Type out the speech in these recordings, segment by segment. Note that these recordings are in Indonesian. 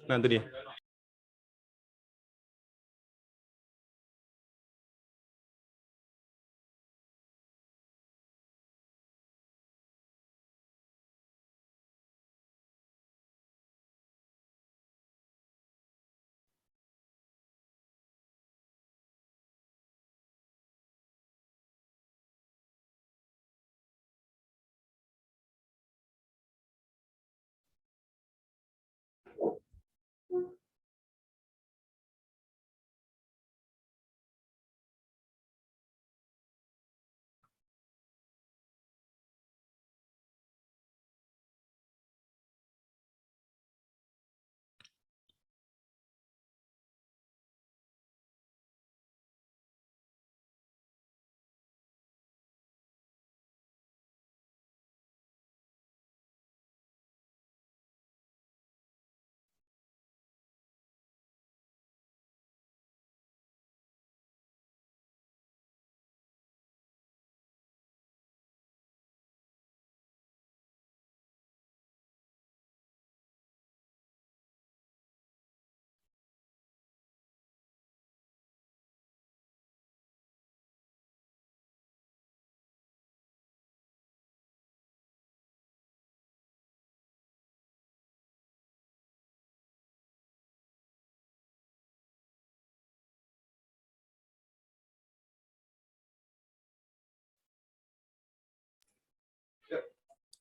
Nah, itu dia.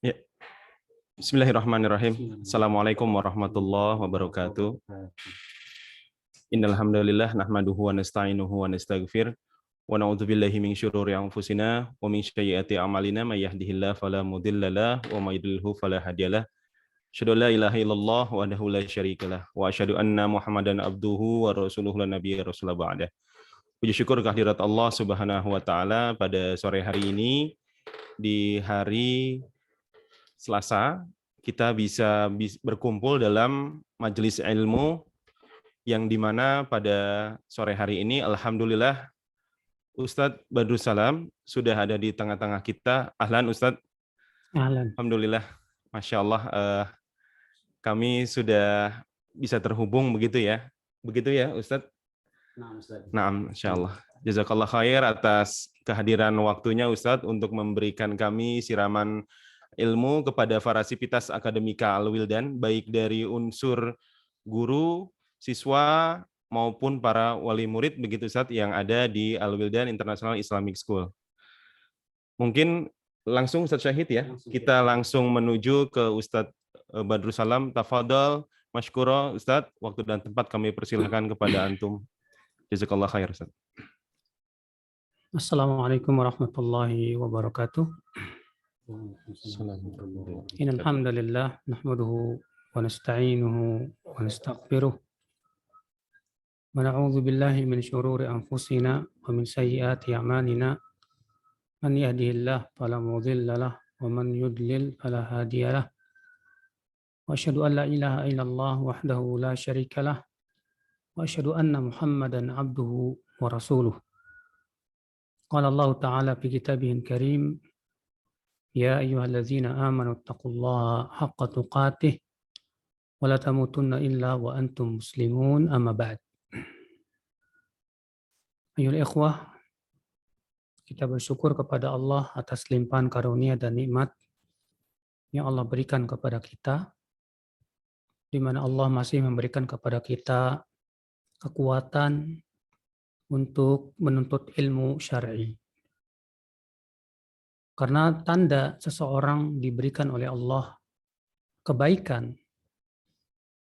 Ya. Bismillahirrahmanirrahim. Assalamualaikum warahmatullahi wabarakatuh. Innal hamdalillah nahmaduhu wa nasta'inuhu wa nastaghfir wa na'udzu billahi min syururi anfusina wa min sayyiati a'malina may yahdihillahu fala mudhillalah wa may yudlilhu fala hadiyalah. Asyhadu an la ilaha illallah wahdahu la syarikalah wa asyhadu anna Muhammadan abduhu wa rasuluhu la nabiyya rasulullah ba'dah. Puji syukur kehadirat Allah Subhanahu wa taala pada sore hari ini, di hari Selasa kita bisa berkumpul dalam majelis ilmu yang dimana pada sore hari ini alhamdulillah Ustadz Badrussalam sudah ada di tengah-tengah kita. Ahlan Ustadz. Ahlan. Alhamdulillah, Masya Allah, kami sudah bisa terhubung begitu ya Ustadz. Naam, Insya Allah. Jazakallah khair atas kehadiran waktunya Ustadz untuk memberikan kami siraman ilmu kepada para sivitas akademika Al-Wildan, baik dari unsur guru, siswa, maupun para wali murid begitu Ustadz yang ada di Al-Wildan International Islamic School. Mungkin langsung Ustadz Syahid ya, kita langsung menuju ke Ustadz Badrussalam. Tafadhol, masykuro Ustadz, waktu dan tempat kami persilahkan kepada antum. Jazakallah khair Ustadz. Assalamualaikum warahmatullahi wabarakatuh. Innal hamdalillah nahmaduhu wa nasta'inuhu wa nastaghfiruh wa na'udzu billahi min syururi anfusina wa min sayyiati a'malina. Man yahdihillahu fala mudilla lahu wa man yudlil fala hadiya lahu. Wa asyhadu an la ilaha illallah wahdahu la syarika lahu wa asyhadu anna Muhammadan abduhu wa rasuluh. Qala Allah Ta'ala fi kitabihil karim, Ya ayyuhallazina amanu taqullaha haqqa tuqatih wa la tamutunna illa wa antum muslimun, amma ba'd. Ayyuhal ikhwah, kita bersyukur kepada Allah atas limpahan karunia dan nikmat yang Allah berikan kepada kita, di mana Allah masih memberikan kepada kita kekuatan untuk menuntut ilmu syar'i. Karena tanda seseorang diberikan oleh Allah kebaikan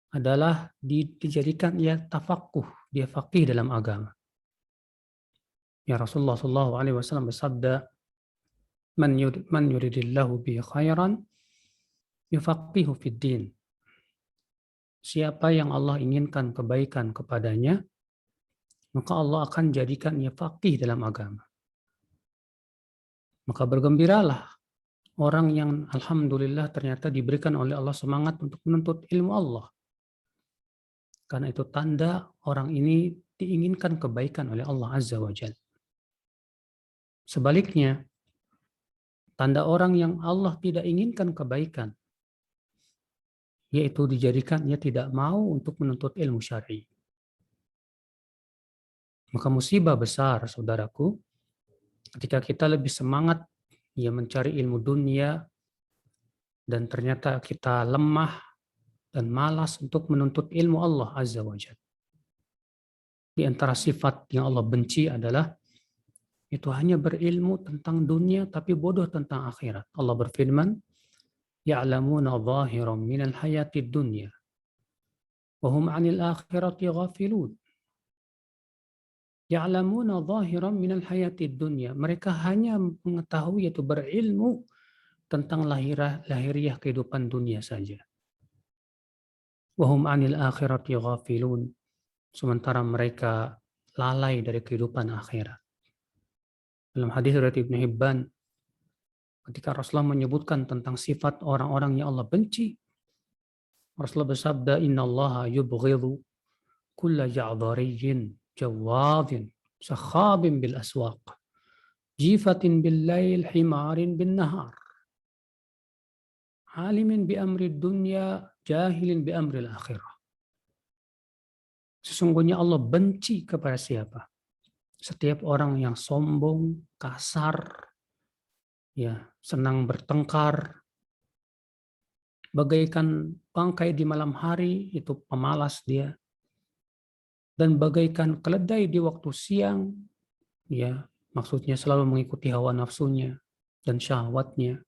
adalah dijadikan ia tafaqquh, dia faqih dalam agama. Ya Rasulullah SAW bersabda, Man yuridillahu bihi khairan yufaqihu fid din. Siapa yang Allah inginkan kebaikan kepadanya, maka Allah akan jadikan ia faqih dalam agama. Maka bergembiralah orang yang alhamdulillah ternyata diberikan oleh Allah semangat untuk menuntut ilmu Allah. Karena itu tanda orang ini diinginkan kebaikan oleh Allah Azza wa Jalla. Sebaliknya, tanda orang yang Allah tidak inginkan kebaikan, yaitu dijadikan ia tidak mau untuk menuntut ilmu syar'i. Maka musibah besar, saudaraku, ketika kita lebih semangat mencari ilmu dunia dan ternyata kita lemah dan malas untuk menuntut ilmu Allah Azza wa Jalla. Di antara sifat yang Allah benci adalah itu hanya berilmu tentang dunia tapi bodoh tentang akhirat. Allah berfirman, "Ya'lamuna zahiran minal hayatid dunya wa hum 'anil akhirati ghafilun." Ya'lamuna zahiran minal hayatid dunya. Mereka hanya mengetahui yaitu berilmu tentang lahiriah kehidupan dunia saja. Wa hum 'anil akhirati ghafilun. Sementara mereka lalai dari kehidupan akhirat. Dalam hadis riwayat Ibnu Hibban, ketika Rasulullah menyebutkan tentang sifat orang-orang yang Allah benci, Rasulullah bersabda, "Innallaha yubghidhu kulla ja'dhariyyin jawadin sakhabin bil aswaq jifatin bil lail himarin bin nahar alimin bi amri dunya jahilin bi amri akhirah." Sesungguhnya Allah benci kepada siapa? Setiap orang yang sombong, kasar, senang bertengkar, bagaikan bangkai di malam hari, itu pemalas dia, dan bagaikan keledai di waktu siang, maksudnya selalu mengikuti hawa nafsunya dan syahwatnya.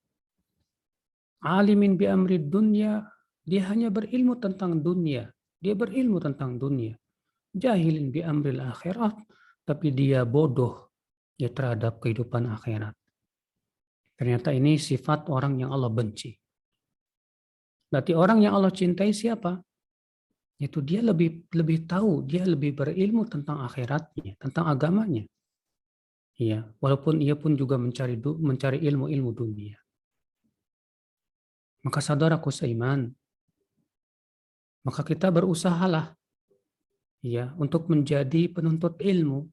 Alimin bi amri dunya, dia hanya berilmu tentang dunia, dia berilmu tentang dunia. Jahilin bi amril akhirat, tapi dia bodoh terhadap kehidupan akhirat. Ternyata ini sifat orang yang Allah benci. Berarti orang yang Allah cintai siapa? Itu dia lebih tahu, dia lebih berilmu tentang akhiratnya, tentang agamanya. Walaupun ia pun juga mencari ilmu dunia. Maka saudaraku seiman, maka kita berusahalah untuk menjadi penuntut ilmu.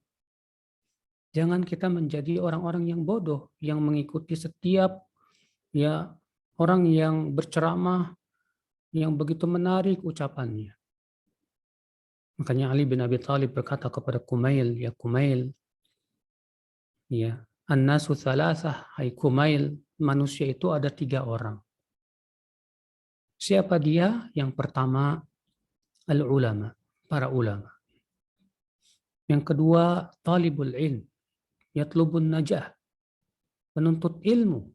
Jangan kita menjadi orang-orang yang bodoh yang mengikuti setiap orang yang berceramah yang begitu menarik ucapannya. Makanya Ali bin Abi Thalib berkata kepada Kumail, "Ya Kumail, an-nasu thalathah, hai Kumail, manusia itu ada 3 orang. Siapa dia? Yang pertama, al-ulama, para ulama. Yang kedua, talibul ilm, yatlubun najah, penuntut ilmu,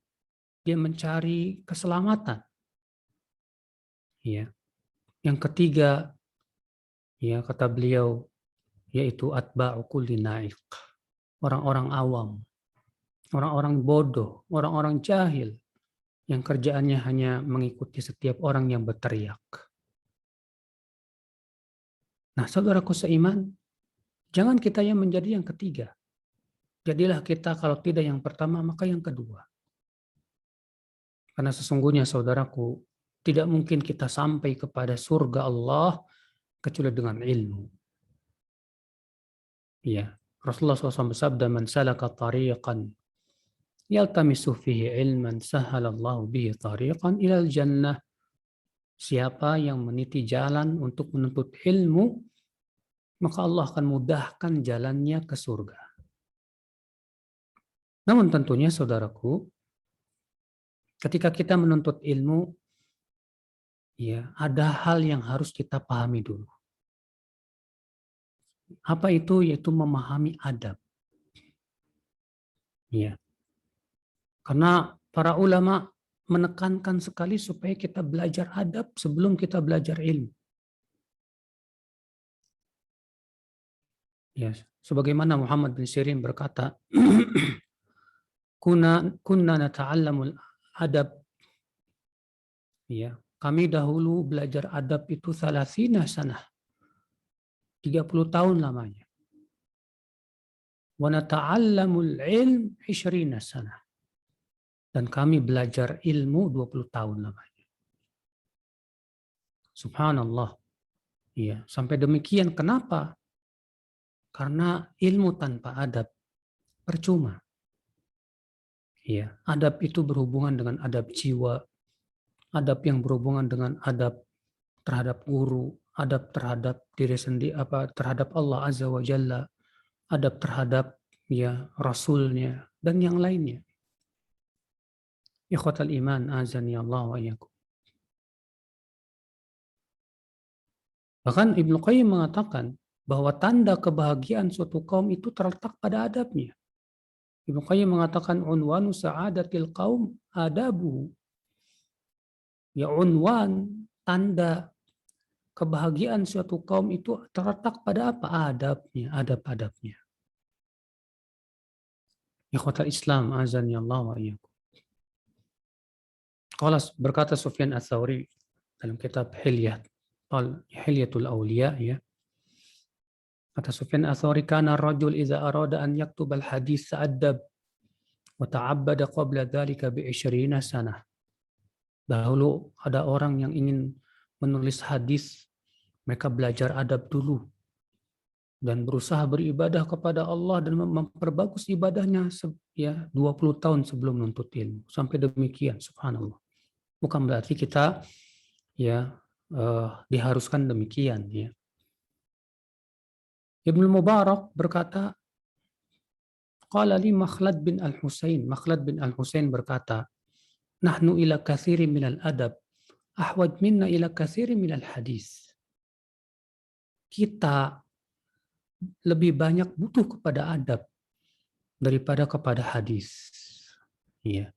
dia mencari keselamatan. Yang ketiga, kata beliau, yaitu atba'u kulli na'iq, orang-orang awam, orang-orang bodoh, orang-orang jahil, yang kerjaannya hanya mengikuti setiap orang yang berteriak." Nah, saudaraku seiman, jangan kita yang menjadi yang ketiga. Jadilah kita kalau tidak yang pertama, maka yang kedua. Karena sesungguhnya saudaraku, tidak mungkin kita sampai kepada surga Allah kecuali dengan ilmu. Rasulullah SAW bersabda, "Man salaka tariqan yaltamisu fihi ilman sahhalallahu bihi tariqan ilal jannah." Siapa yang meniti jalan untuk menuntut ilmu, maka Allah akan mudahkan jalannya ke surga. Namun tentunya saudaraku, ketika kita menuntut ilmu, ada hal yang harus kita pahami dulu. Apa itu? Yaitu memahami adab. Karena para ulama menekankan sekali supaya kita belajar adab sebelum kita belajar ilmu. Sebagaimana Muhammad bin Sirin berkata, kunna nata'allamul adab. Kami dahulu belajar adab itu 30 sanah. 30 tahun lamanya. Wa nata'allamul ilm 20 sanah. Dan kami belajar ilmu 20 tahun lamanya. Subhanallah. Sampai demikian. Kenapa? Karena ilmu tanpa adab percuma. Adab itu berhubungan dengan adab jiwa, adab yang berhubungan dengan adab terhadap guru, adab terhadap diri sendiri, terhadap Allah Azza wa Jalla, adab terhadap ya Rasulnya dan yang lainnya. Ikhwatal iman, azani Allah wa iyyakum. Bahkan Ibnu Qayyim mengatakan bahwa tanda kebahagiaan suatu kaum itu terletak pada adabnya. Ibnu Qayyim mengatakan unwanu sa'adatil qaum adabu. Ya unwan, tanda kebahagiaan suatu kaum itu terletak pada apa? Adabnya, adab-adabnya. Ikhwatal Islam, azani Allah wa iyyakum. Qala berkata Sufyan Ats-Tsauri dalam kitab Hilyatul Auliya, ya. Kata Sufyan Ats-Tsauri, kana ar-rajul idza arada an yaktubal hadis ta'addab wa ta'abbada qabla dzalika bi 20 sanah. Dahulu ada orang yang ingin menulis hadis, mereka belajar adab dulu dan berusaha beribadah kepada Allah dan memperbagus ibadahnya ya 20 tahun sebelum menuntut ilmu. Sampai demikian, subhanallah. Bukan berarti kita ya diharuskan demikian, ya. Ibnu Mubarak berkata, qala li Makhlad bin Al-Husain, Makhlad bin Al-Husain berkata, nahnu ila katsirin minal adab ahwaj minna ila katsirin minal hadis. Kita lebih banyak butuh kepada adab daripada kepada hadis. Ya.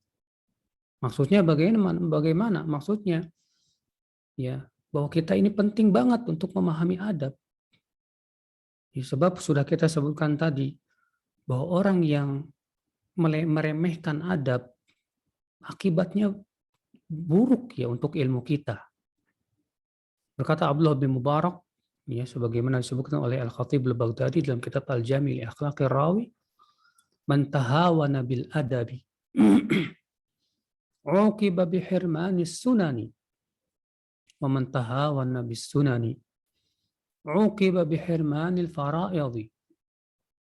Maksudnya bagaimana? Maksudnya ya, bahwa kita ini penting banget untuk memahami adab. Ya, sebab sudah kita sebutkan tadi bahwa orang yang meremehkan adab akibatnya buruk ya untuk ilmu kita. Berkata Abdullah bin Mubarak, ya, sebagaimana disebutkan oleh Al-Khatib Al-Baghdadi dalam kitab Al-Jami' li Akhlaqir Rawi, man tahawana bil adabi uqiba bi hirmanis sunani wa man tahawana bis sunani uqiba bi hirmanil fara'idhi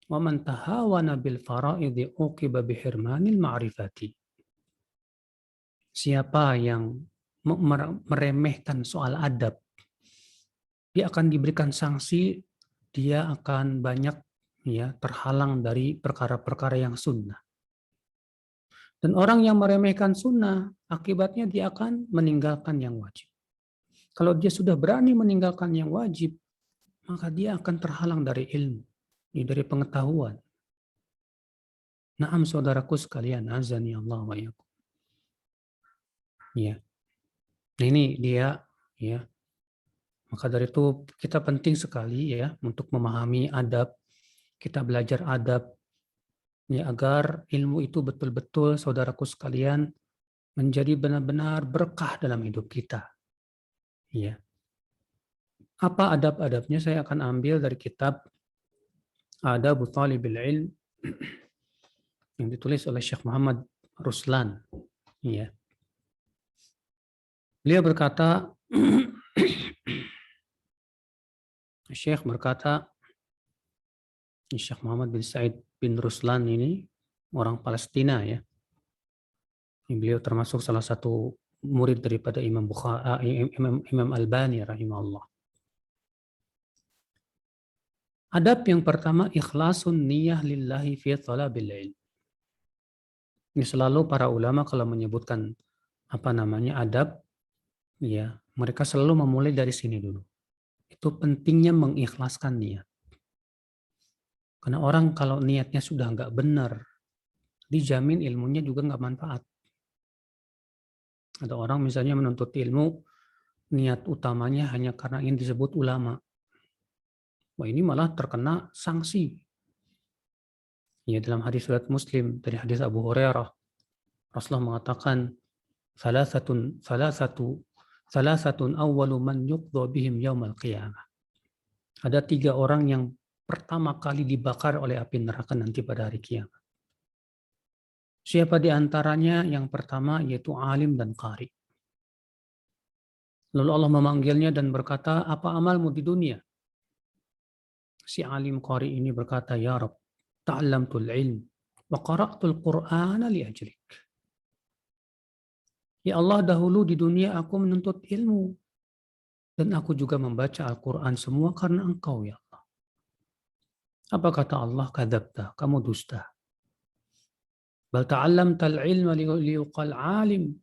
wa man tahawana bil fara'idhi uqiba bi hirmanil ma'rifati. Siapa yang meremehkan soal adab, dia akan diberikan sanksi, dia akan banyak ya terhalang dari perkara-perkara yang sunnah. Dan orang yang meremehkan sunnah, akibatnya dia akan meninggalkan yang wajib. Kalau dia sudah berani meninggalkan yang wajib, maka dia akan terhalang dari ilmu, dari pengetahuan. Naam saudaraku sekalian, azani Allah wa iyyakum. Ya. Nah, ini dia, ya. Maka dari itu kita penting sekali ya untuk memahami adab. Kita belajar adab ya agar ilmu itu betul-betul saudaraku sekalian menjadi benar-benar berkah dalam hidup kita. Ya. Apa adab-adabnya? Saya akan ambil dari kitab Adabu Thalibil Ilm yang ditulis oleh Syekh Muhammad Ruslan. Ya. Beliau berkata, Syekh berkata, Syekh Muhammad bin Said bin Ruslan ini orang Palestina ya. Beliau termasuk salah satu murid daripada Imam Imam Albani rahimahullah. Adab yang pertama, ikhlasun niyah lillahi fi talabil ilm. Ini selalu para ulama kalau menyebutkan adab, ya, mereka selalu memulai dari sini dulu. Itu pentingnya mengikhlaskan niat. Karena orang kalau niatnya sudah nggak benar, dijamin ilmunya juga nggak manfaat. Ada orang misalnya menuntut ilmu, niat utamanya hanya karena ingin disebut ulama. Wah, ini malah terkena sanksi. Ya, dalam hadis riwayat Muslim dari hadis Abu Hurairah, Rasulullah mengatakan, salasatun awwalu man yuqdha bihim yaumal qiyamah. Ada 3 orang yang pertama kali dibakar oleh api neraka nanti pada hari kiamat. Siapa di antaranya? Yang pertama yaitu alim dan qari. Lalu Allah memanggilnya dan berkata, apa amalmu di dunia? Si alim qari ini berkata, ya Rabb, ta'allamtul ilm wa qara'tul Qur'ana li ajlik. Ya Allah, dahulu di dunia aku menuntut ilmu Dan aku juga membaca Al-Quran semua karena engkau ya Allah. Apa kata Allah? Kadzabta, kamu dusta. Bal ta'allamtal ilma liyuqal alim.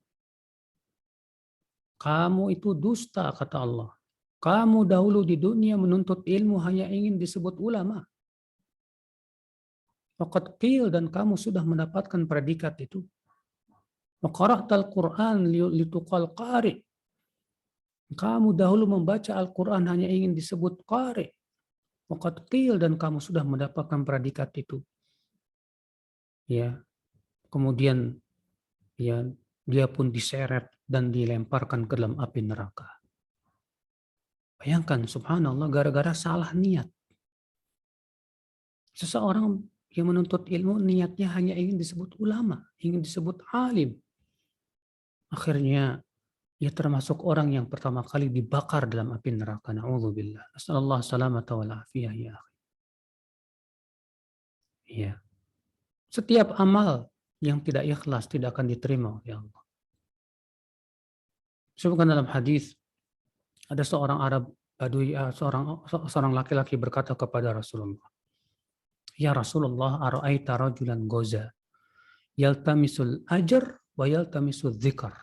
Kamu itu dusta kata Allah. Kamu dahulu di dunia menuntut ilmu hanya ingin disebut ulama. Faqad qil, dan kamu sudah mendapatkan predikat itu. Wa qara'tal Qur'an lituqal qari. Kamu dahulu membaca Al-Quran hanya ingin disebut qari. Waqad qil, dan kamu sudah mendapatkan predikat itu. Ya, kemudian ya dia pun diseret dan dilemparkan ke dalam api neraka. Bayangkan, subhanallah, gara-gara salah niat. Seseorang yang menuntut ilmu niatnya hanya ingin disebut ulama, ingin disebut alim. Akhirnya ia termasuk orang yang pertama kali dibakar dalam api neraka. Na'udzubillah. Nasallallahu salamata wal afiyah ya akhi. Ya. Setiap amal yang tidak ikhlas tidak akan diterima oleh Allah. Sebutkan dalam hadis, ada seorang Arab Badui, seorang laki-laki berkata kepada Rasulullah, "Ya Rasulullah, ara'aita rajulan goza yaltamisul ajr wa yaltamisul dzikr."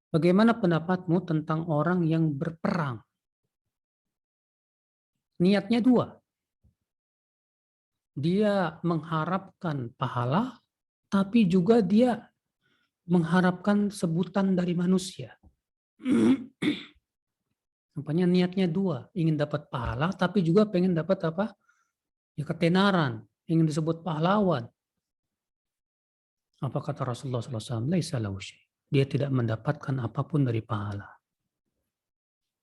Bagaimana pendapatmu tentang orang yang berperang? Niatnya dua. Dia mengharapkan pahala, tapi juga dia mengharapkan sebutan dari manusia. Nampaknya niatnya dua, ingin dapat pahala, tapi juga pengen dapat apa? Ya ketenaran, ingin disebut pahlawan. Apa kata Rasulullah SAW? Laisa lahu syai'. Dia tidak mendapatkan apapun dari pahala.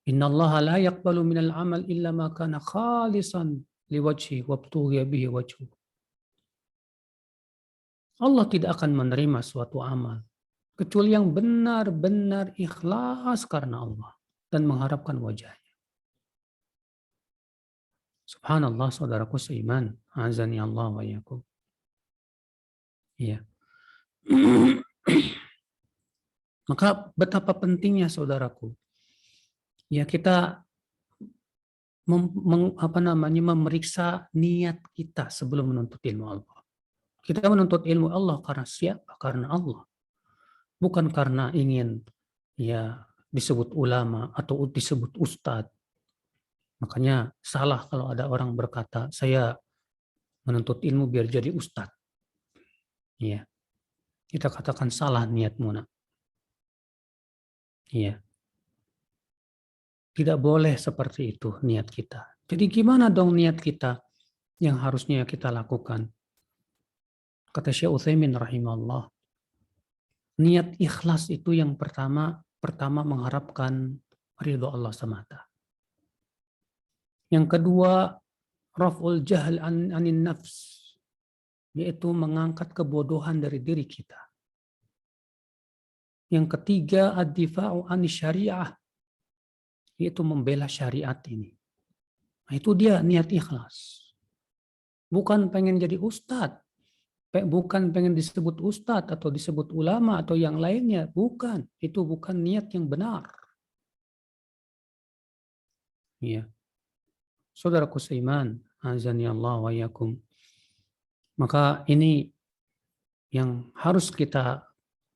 Innallaha la yaqbalu minal amal illa ma kana khalisan liwajhi wabtughiya bihi wajhu. Allah tidak akan menerima suatu amal kecuali yang benar-benar ikhlas karena Allah dan mengharapkan wajahnya. Subhanallah, saudaraku seiman, azani Allah wa iyyakum. Iya. Maka betapa pentingnya saudaraku, ya kita memeriksa niat kita sebelum menuntut ilmu Allah. Kita menuntut ilmu Allah karena siapa? Karena Allah. Bukan karena ingin ya disebut ulama atau disebut ustadz. Makanya salah kalau ada orang berkata, saya menuntut ilmu biar jadi ustadz. Ya, kita katakan salah niatmu, nak. Iya. Tidak boleh seperti itu niat kita. Jadi gimana dong niat kita yang harusnya kita lakukan? Kata Syekh Utsaimin rahimahullah, niat ikhlas itu yang pertama mengharapkan ridho Allah semata. Yang kedua, raf'ul jahl anin nafs, yaitu mengangkat kebodohan dari diri kita. Yang ketiga, ad-difa'u anis syariah, yaitu membela syariat ini. Nah, itu dia niat ikhlas. Bukan pengen jadi ustadz, bukan pengen disebut ustadz atau disebut ulama atau yang lainnya. Bukan, itu bukan niat yang benar. Ya. Saudaraku seiman, azani Allah wa iyyakum. Maka ini yang harus kita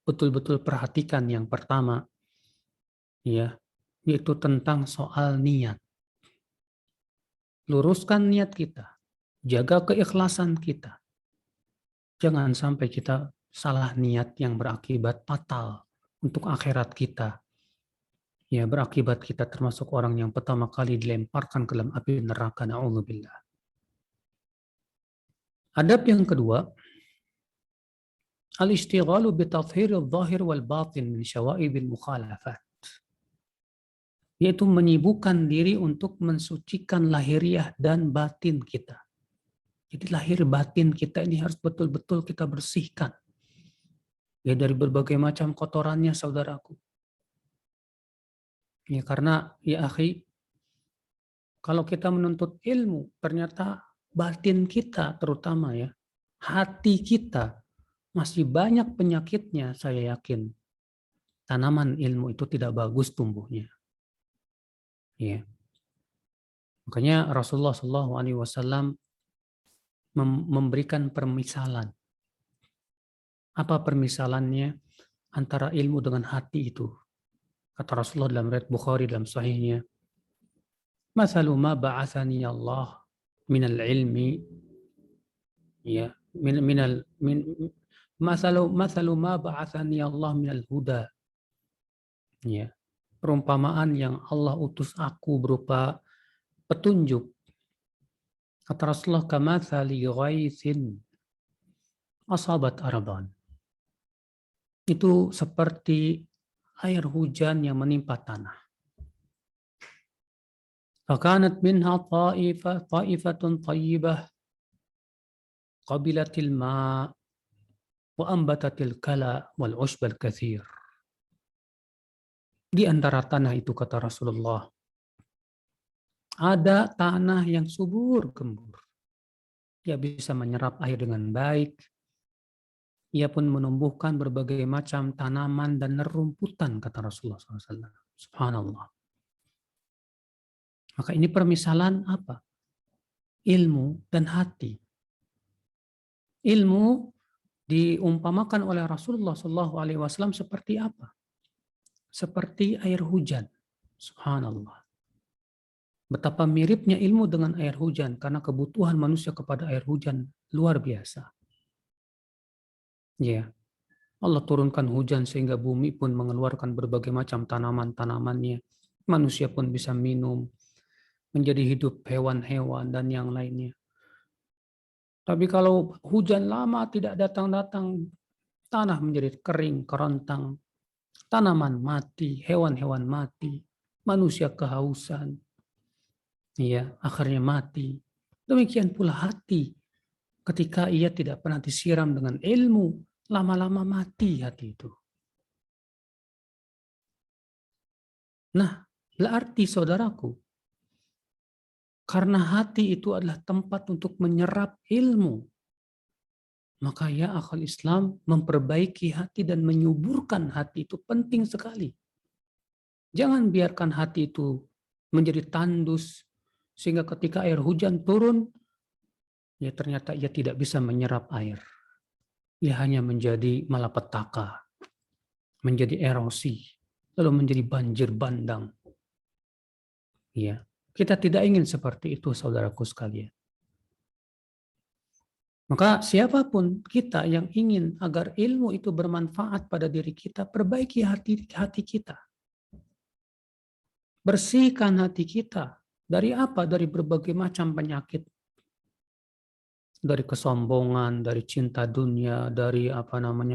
betul-betul perhatikan yang pertama, ya, yaitu tentang soal niat. Luruskan niat kita, jaga keikhlasan kita. Jangan sampai kita salah niat yang berakibat fatal untuk akhirat kita. Ya, berakibat kita termasuk orang yang pertama kali dilemparkan ke dalam api neraka. Na'udzubillah. Adab yang kedua, al-ishtighalu bitathhiril zahir wal batin min syawaibil mukhalafat. Yaitu menyibukkan diri untuk mensucikan lahiriah dan batin kita. Jadi lahir batin kita ini harus betul-betul kita bersihkan. Ya, dari berbagai macam kotorannya, saudaraku. Ya, karena ya akhi, kalau kita menuntut ilmu, ternyata batin kita terutama ya, hati kita masih banyak penyakitnya, saya yakin. tanaman ilmu itu tidak bagus tumbuhnya. Ya. Makanya Rasulullah SAW memberikan permisalan. Apa permisalannya antara ilmu dengan hati itu? Kata Rasulullah dalam riwayat Bukhari dalam sahihnya, "Mathalu ma ba'athani Allah minal ilmi ya mathalu ma ba'athani Allah minal huda." Ya. Perumpamaan yang Allah utus aku berupa petunjuk. Kata Rasulullah, kamathali ghaithin asabat ardan. Itu seperti air hujan yang menimpa tanah. Fakanat minha ta'ifatun tayyibah qabilatil ma' wa ambatatil kala wal ushbal kathir. Di antara tanah itu, kata Rasulullah, ada tanah yang subur gembur. Ia bisa menyerap air dengan baik. Ia pun menumbuhkan berbagai macam tanaman dan nerumputan, kata Rasulullah SAW. Subhanallah. Maka ini permisalan apa? Ilmu dan hati. Ilmu diumpamakan oleh Rasulullah SAW seperti apa? Seperti air hujan. Subhanallah. Betapa miripnya ilmu dengan air hujan, karena kebutuhan manusia kepada air hujan luar biasa. Ya, Allah turunkan hujan sehingga bumi pun mengeluarkan berbagai macam tanaman-tanamannya. Manusia pun bisa minum, menjadi hidup hewan-hewan dan yang lainnya. Tapi kalau hujan lama tidak datang-datang, tanah menjadi kering, kerontang, tanaman mati, hewan-hewan mati, manusia kehausan, ya, akhirnya mati. Demikian pula hati, ketika ia tidak pernah disiram dengan ilmu, lama-lama mati hati itu. Nah, berarti saudaraku, karena hati itu adalah tempat untuk menyerap ilmu, maka ya akal Islam, memperbaiki hati dan menyuburkan hati itu penting sekali. Jangan biarkan hati itu menjadi tandus, sehingga ketika air hujan turun, ya ternyata ia tidak bisa menyerap air. Ia hanya menjadi malapetaka, menjadi erosi, lalu menjadi banjir bandang. Ya, kita tidak ingin seperti itu, saudaraku sekalian. Maka siapapun kita yang ingin agar ilmu itu bermanfaat pada diri kita, perbaiki hati kita. Bersihkan hati kita. Dari apa? Dari berbagai macam penyakit. Dari kesombongan, dari cinta dunia, dari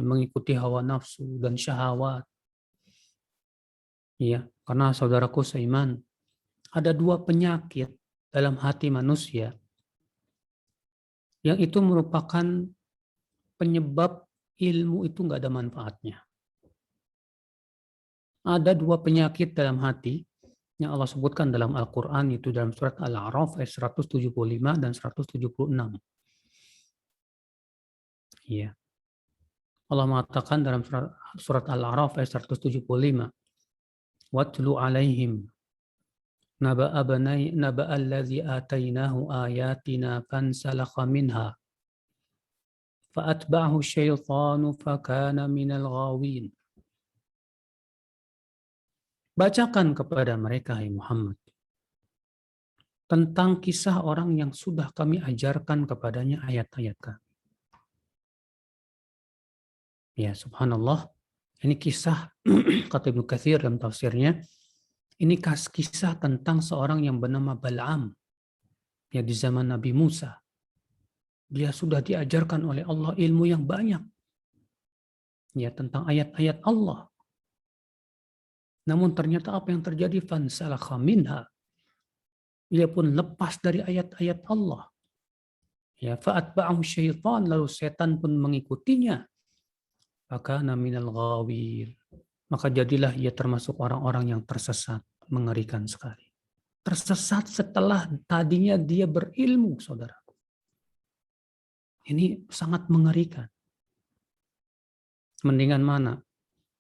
mengikuti hawa nafsu dan syahwat. Ya, karena saudaraku seiman, ada dua penyakit dalam hati manusia yang itu merupakan penyebab ilmu itu nggak ada manfaatnya. Ada dua penyakit dalam hati yang Allah sebutkan dalam Al-Quran, itu dalam surat Al-A'raf ayat 175 dan 176. Ya. Allah mengatakan dalam surat Al-A'raf ayat 175, "Watlu alaihim naba'a allazi atainahu ayatina fansalakha minha fa'atba'ahu syaitanu fakana minal ghawin." Bacakan kepada mereka, hai Muhammad, tentang kisah orang yang sudah kami ajarkan kepadanya ayat-ayat kami. Ya, subhanallah. Ini kisah, kata Ibnu Katsir dalam tafsirnya, ini kisah tentang seorang yang bernama Bal'am, ya, di zaman Nabi Musa. Dia sudah diajarkan oleh Allah ilmu yang banyak, ya, tentang ayat-ayat Allah. Namun ternyata apa yang terjadi? Fansalakha minha. Ia pun lepas dari ayat-ayat Allah. Ya, fa'atba'ahu syaitan, lalu setan pun mengikutinya. Fakana minal ghawir. Maka jadilah ia termasuk orang-orang yang tersesat. Mengerikan sekali. Tersesat setelah tadinya dia berilmu, saudaraku. Ini sangat mengerikan. Mendingan mana?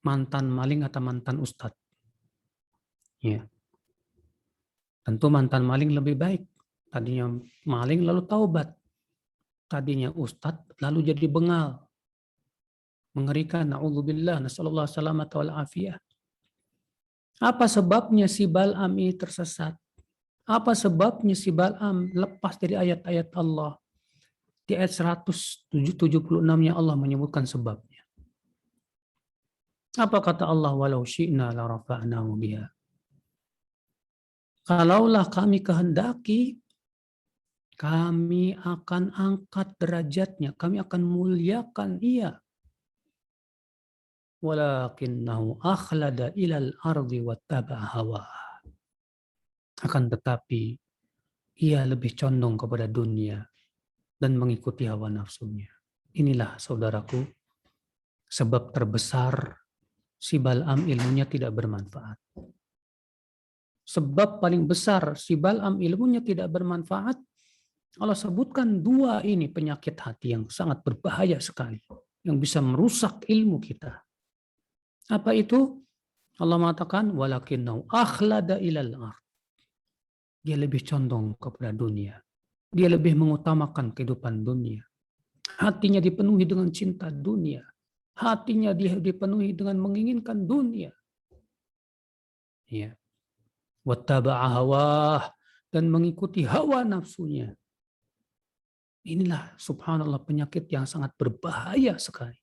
mantan maling atau mantan ustadz. Ya, tentu mantan maling lebih baik. Tadinya maling lalu taubat. Tadinya ustadz lalu jadi bengal. Mengerikan, na'udzubillah, nasallallahu salamata wal afiyah. Apa sebabnya si Bal'am ini tersesat? Apa sebabnya si Bal'am lepas dari ayat-ayat Allah? Di ayat 176-nya Allah menyebutkan sebabnya. Apa kata Allah? Walau syi'na la rafa'nahu biha. Kalaulah kami kehendaki, kami akan angkat derajatnya, kami akan muliakan ia. Walakinnahu akhlada ilal ardi wattaba'a hawa. Akan tetapi ia lebih condong kepada dunia dan mengikuti hawa nafsunya. Inilah saudaraku, sebab terbesar si Bal'am ilmunya tidak bermanfaat. Sebab paling besar si Bal'am ilmunya tidak bermanfaat, Allah sebutkan dua ini penyakit hati yang sangat berbahaya sekali, yang bisa merusak ilmu kita. Apa itu? Allah mengatakan, walakinnau akhlada ilal ard. Dia lebih condong kepada dunia. Dia lebih mengutamakan kehidupan dunia. Hatinya dipenuhi dengan cinta dunia. Hatinya dia dipenuhi dengan menginginkan dunia. Ya. Wattaba'a hawah, dan mengikuti hawa nafsunya. Inilah subhanallah penyakit yang sangat berbahaya sekali.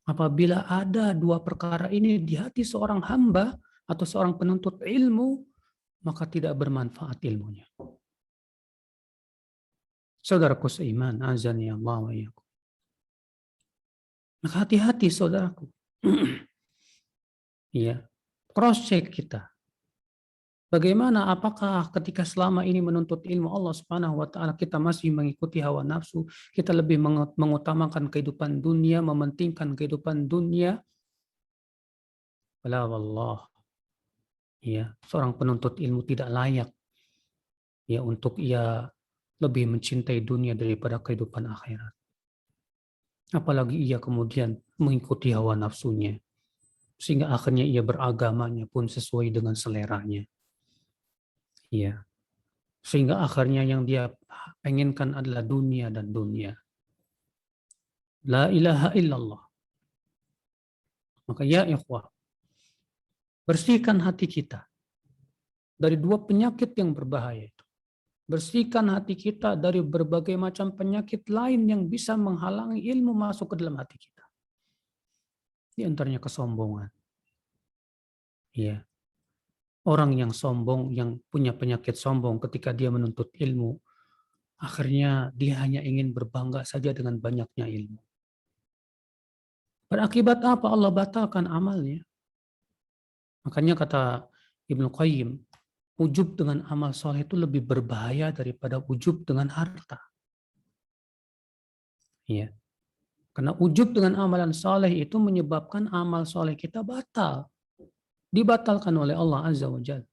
Apabila ada dua perkara ini di hati seorang hamba atau seorang penuntut ilmu, maka tidak bermanfaat ilmunya. Saudaraku seiman, azani Allah wa iyyakum. Maka hati-hati saudaraku. Ya, cross check kita. Bagaimana, apakah ketika selama ini menuntut ilmu Allah Subhanahu wa taala kita masih mengikuti hawa nafsu, kita lebih mengutamakan kehidupan dunia, mementingkan kehidupan dunia? Wala wallah. Ya, seorang penuntut ilmu tidak layak ya untuk ia lebih mencintai dunia daripada kehidupan akhirat. Apalagi ia kemudian mengikuti hawa nafsunya sehingga akhirnya ia beragamanya pun sesuai dengan seleranya. Ya. Sehingga akhirnya yang dia pengenkan adalah dunia dan dunia. La ilaha illallah. Maka ya ikhwah, bersihkan hati kita dari dua penyakit yang berbahaya itu. Bersihkan hati kita dari berbagai macam penyakit lain yang bisa menghalangi ilmu masuk ke dalam hati kita. Di antaranya kesombongan. Ya. Orang yang sombong, yang punya penyakit sombong ketika dia menuntut ilmu, akhirnya dia hanya ingin berbangga saja dengan banyaknya ilmu. Berakibat apa? Allah batalkan amalnya. Makanya kata Ibnu Qayyim, ujub dengan amal soleh itu lebih berbahaya daripada ujub dengan harta. Ya. Karena ujub dengan amalan soleh itu menyebabkan amal soleh kita batal. Dibatalkan oleh Allah Azza wa Jalla.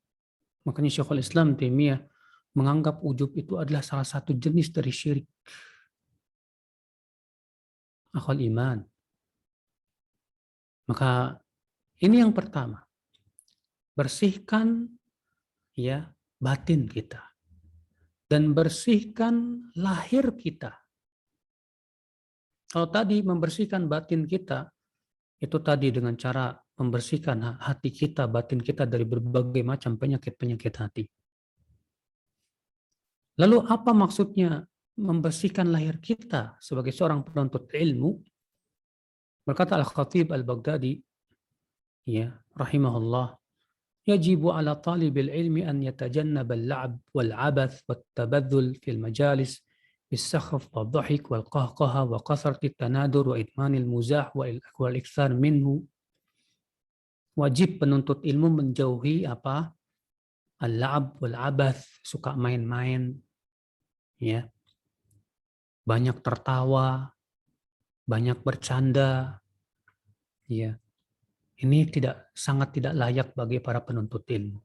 Makanya Syekhul Islam Taimiyah menganggap ujub itu adalah salah satu jenis dari syirik. Akhul iman. Maka ini yang pertama. Bersihkan ya batin kita. Dan bersihkan lahir kita. Kalau tadi membersihkan batin kita, itu tadi dengan cara membersihkan hati kita, batin kita dari berbagai macam penyakit-penyakit hati. Lalu apa maksudnya membersihkan lahir kita sebagai seorang penuntut ilmu? Berkata Al-Khatib Al-Baghdadi, ya, rahimahullah, yajibu ala talibil ilmi an yatajannaba al-la'b wal-'abath wat-tabadhul fil majalis bis-sakhaf wad-dhahik wal-qahqaha wa kasrati at-tanadur wa idmanil muzah wal-ikthar minhu. Wajib penuntut ilmu menjauhi apa? Al-la'ab wal-'abath, suka main-main, ya. Banyak tertawa, banyak bercanda, ya. Ini sangat tidak layak bagi para penuntut ilmu.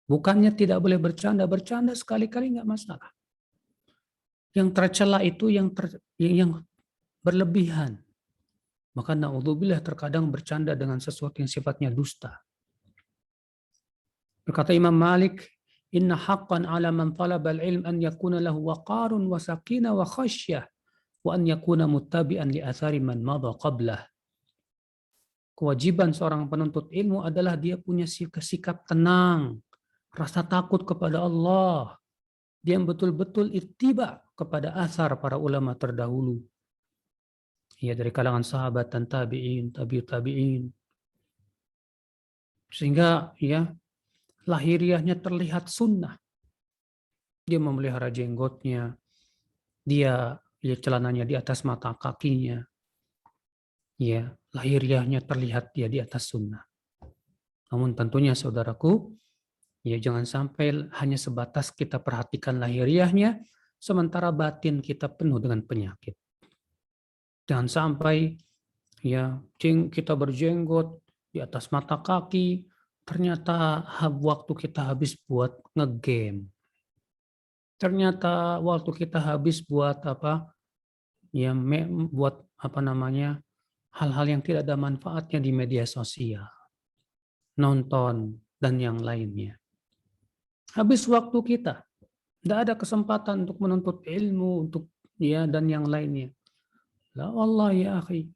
Bukannya tidak boleh bercanda, bercanda sekali-kali nggak masalah. Yang tercela itu yang berlebihan. Maka na'udzubillah terkadang bercanda dengan sesuatu yang sifatnya dusta. Berkata Imam Malik, inna haqqan ala man talaba al-ilm an yakuna lahu waqarun wa sakinah wa khasyah wa an yakuna muttabi'an li athari man madha qablah. Kewajiban seorang penuntut ilmu adalah dia punya sikap tenang, rasa takut kepada Allah. Dia betul-betul ittiba kepada asar para ulama terdahulu. Ya, dari kalangan sahabat dan tabi'in, tabi'in. Sehingga ya lahiriahnya terlihat sunnah. Dia memelihara jenggotnya, dia celananya di atas mata kakinya. Ya, lahiriahnya terlihat dia di atas sunnah. Namun tentunya saudaraku, ya jangan sampai hanya sebatas kita perhatikan lahiriahnya, sementara batin kita penuh dengan penyakit. Jangan sampai ya kita berjenggot di atas mata kaki, ternyata waktu kita habis buat ngegame. Ternyata waktu kita habis buat apa? Ya buat apa namanya? Hal-hal yang tidak ada manfaatnya di media sosial. Nonton dan yang lainnya. Habis waktu kita. Tidak ada kesempatan untuk menuntut ilmu untuk ya dan yang lainnya. La Allah ya akhi.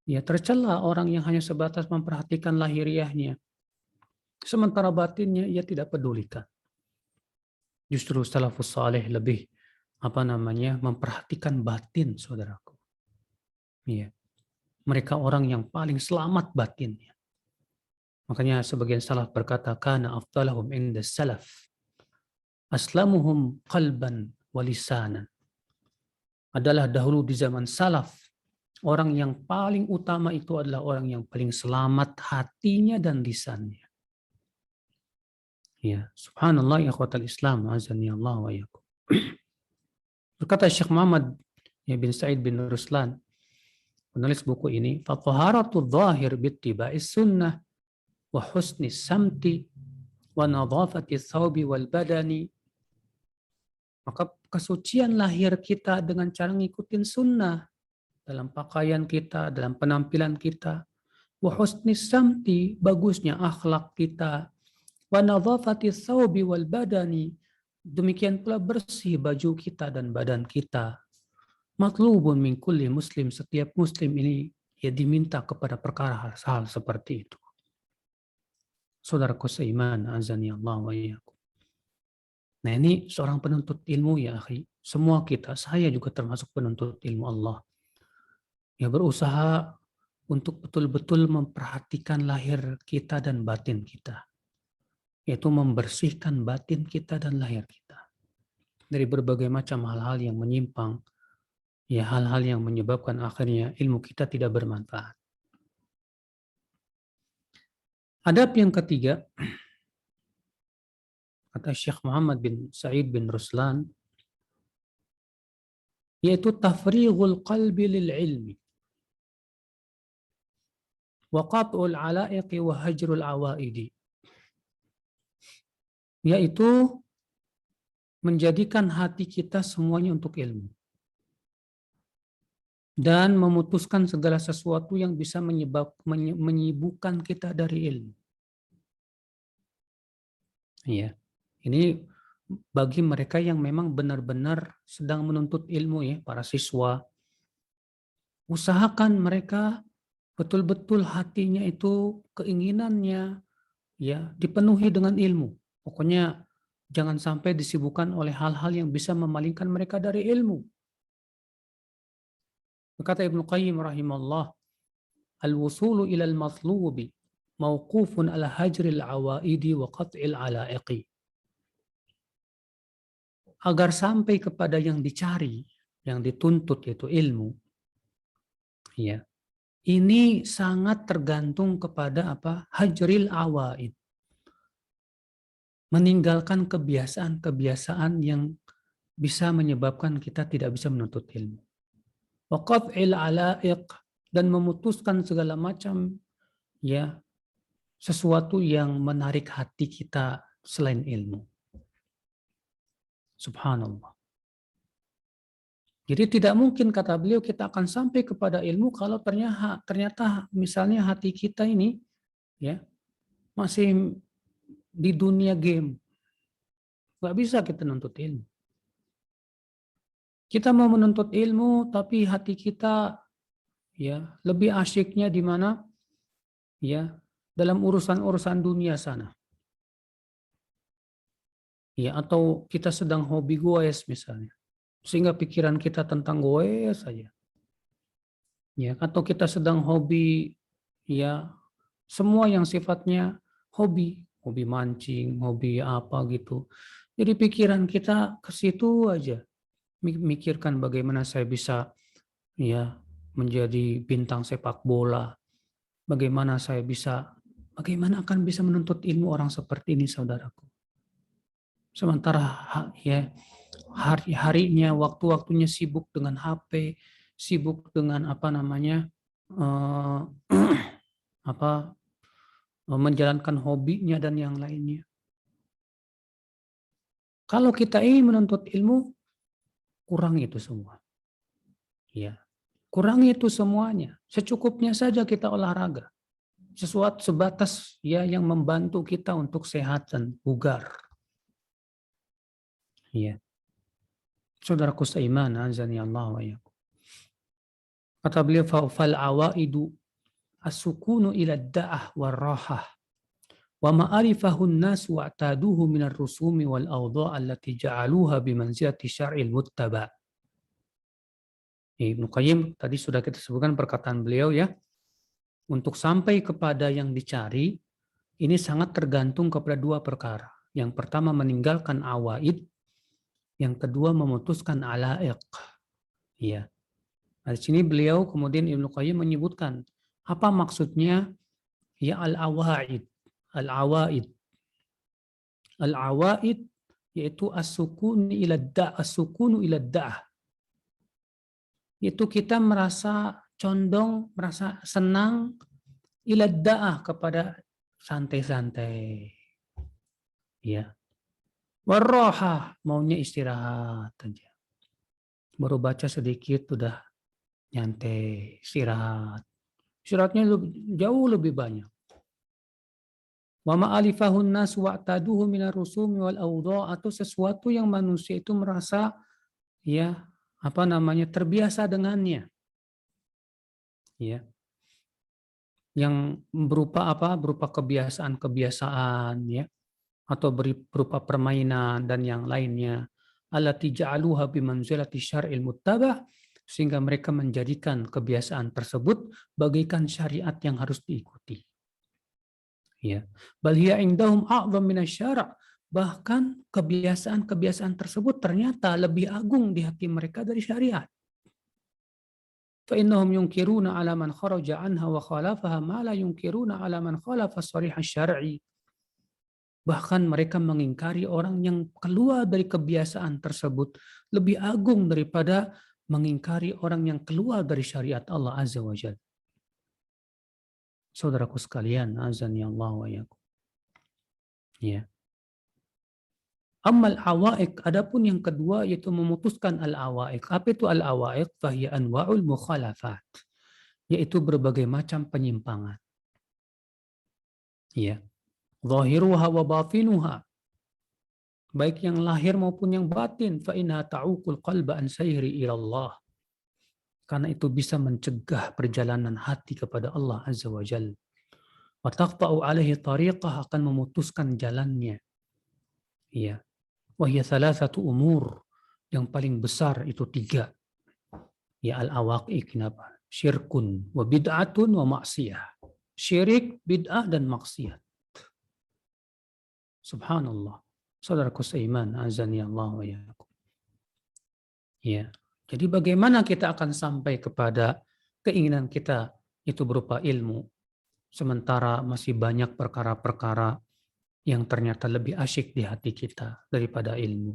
Ya tercela orang yang hanya sebatas memperhatikan lahiriahnya. Sementara batinnya ia tidak pedulikan. Justru salafus saleh lebih memperhatikan batin, saudaraku. Iya. Mereka orang yang paling selamat batinnya. Makanya sebagian salaf berkata, kana afdalahum inda salaf aslamuhum qalban wa lisanan. Adalah dahulu di zaman salaf, orang yang paling utama itu adalah orang yang paling selamat hatinya dan lisannya. Ya, subhanallah ya akhwatal Islam, azani Allah wa iyyakum. Berkata Syekh Muhammad bin Sa'id bin Ruslan, penulis buku ini, fa taharatu dhahir bittiba'is sunnah wa husni samti wa nadhafati thawbi wal badani. Maka kesucian lahir kita dengan cara ngikutin sunnah dalam pakaian kita, dalam penampilan kita. Wa husni samti, bagusnya akhlak kita. Wa nadhafati thawbi wal badani, demikian pula bersih baju kita dan badan kita. Matlubun min kulli muslim, setiap muslim ini ya diminta kepada perkara hal seperti itu. Saudaraku seiman, azani Allah wa iyyakum. Nah ini seorang penuntut ilmu ya akhi. Semua kita, saya juga termasuk penuntut ilmu Allah. Ya berusaha untuk betul-betul memperhatikan lahir kita dan batin kita. Yaitu membersihkan batin kita dan lahir kita. Dari berbagai macam hal-hal yang menyimpang. Ya hal-hal yang menyebabkan akhirnya ilmu kita tidak bermanfaat. Adab yang ketiga, kata Syekh Muhammad bin Sa'id bin Ruslan, yaitu tafrighul qalbi lil ilmi wa qat'ul ala'iqi wa hajrul awaidi. Yaitu menjadikan hati kita semuanya untuk ilmu. Dan memutuskan segala sesuatu yang bisa menyibukkan kita dari ilmu. Ya, ini bagi mereka yang memang benar-benar sedang menuntut ilmu ya, para siswa. Usahakan mereka betul-betul hatinya itu keinginannya ya dipenuhi dengan ilmu. Pokoknya jangan sampai disibukkan oleh hal-hal yang bisa memalingkan mereka dari ilmu. Kata Ibnu Qayyim rahimahullah, al-wusulu ila al-matlubi mauqufun ala hajril awaidi wa qat'il ala'iqi. Agar sampai kepada yang dicari, yang dituntut yaitu ilmu. Ya. Ini sangat tergantung kepada apa? Hajril awaid. Meninggalkan kebiasaan-kebiasaan yang bisa menyebabkan kita tidak bisa menuntut ilmu. Wa qat'il ala'iq, dan memutuskan segala macam ya sesuatu yang menarik hati kita selain ilmu. Subhanallah. Jadi tidak mungkin kata beliau kita akan sampai kepada ilmu kalau ternyata misalnya hati kita ini ya masih di dunia game. Nggak bisa kita menuntut ilmu. Kita mau menuntut ilmu tapi hati kita ya lebih asyiknya di mana ya dalam urusan-urusan dunia sana. Ya, atau kita sedang hobi goes misalnya. Sehingga pikiran kita tentang goes saja. Ya, atau kita sedang hobi ya semua yang sifatnya hobi, hobi mancing, hobi apa gitu. Jadi pikiran kita ke situ aja. Mikirkan bagaimana saya bisa ya menjadi bintang sepak bola. Bagaimana akan bisa menuntut ilmu orang seperti ini, saudaraku. Sementara ya hari-harinya, waktu-waktunya sibuk dengan HP, sibuk dengan apa namanya eh, apa menjalankan hobinya dan yang lainnya. Kalau kita ingin menuntut ilmu, kurang itu semua. Ya, kurang itu semuanya. Secukupnya saja kita olahraga. Sesuatu sebatas ya yang membantu kita untuk sehat dan bugar. Ya. Saudaraku seiman, azani Allah wa iyyakum. Kata beliau, fal awaidu as-sukunu ila da'ah war rahah wa ma'arifahun nas wa'taduhu minar rusumi wal awdha' allati ja'aluha bimanzilati syar'il muttaba. Ibnu Qayyim tadi sudah kita sebutkan perkataan beliau ya. Untuk sampai kepada yang dicari, ini sangat tergantung kepada dua perkara. Yang pertama meninggalkan awaid, yang kedua memutuskan alaiq. Ya. Nah, di sini beliau kemudian Ibnu Qayyim menyebutkan apa maksudnya ya al-awaid. Al-awaid. Al-awaid yaitu as-sukunu ila da'. Itu kita merasa condong, merasa senang ila da'ah kepada santai-santai. Ya. Warrohah, maunya istirahat aja. Baru baca sedikit udah nyantai, istirahat. Istirahatnya jauh lebih banyak. Wa ma'alifahun nas wa'taduhu minar rusumi wal awdha', atau sesuatu yang manusia itu merasa ya apa namanya terbiasa dengannya. Ya. Yang berupa apa? Berupa kebiasaan-kebiasaan ya atau berupa permainan dan yang lainnya. Allati ja'aluha bimanzilati syar'il muttaba', sehingga mereka menjadikan kebiasaan tersebut bagaikan syariat yang harus diikuti. Ya. Bal hiya indahum a'zam minasyara', bahkan kebiasaan-kebiasaan tersebut ternyata lebih agung di hati mereka dari syariat. Fa innahum yunkiruna 'ala man kharaja 'anha wa khalafaha ma la yunkiruna 'ala man khalafa as-sarih asy-syar'i. Bahkan mereka mengingkari orang yang keluar dari kebiasaan tersebut lebih agung daripada mengingkari orang yang keluar dari syariat Allah Azza wa Jalla. Saudaraku sekalian, azani Allah wa iyyakum. Ya. Ammal awaiq, adapun yang kedua yaitu memutuskan al-awaiq. Apa itu al-awaiq? Fahiya anwa'ul mukhalafat, yaitu berbagai macam penyimpangan. Ya. Zahiruha wa batinuha, baik yang lahir maupun yang batin, fa inna ta'uqul qalba an sayri ila Allah, karena itu bisa mencegah perjalanan hati kepada Allah Azza wa Jalla. Wa taqta'u alaihi tariqah, akan memutuskan jalannya. Ya. Wa hiya thalathatu umur, yang paling besar itu 3. Ya al-awaqi, kenapa? Syirkun wa bid'atun wa maksiyah. Syirik, bid'ah dan maksiat. Subhanallah. Saudaraku seiman, azani Allah wa iyyakum. Ya. Jadi bagaimana kita akan sampai kepada keinginan kita itu berupa ilmu, sementara masih banyak perkara-perkara yang ternyata lebih asyik di hati kita daripada ilmu.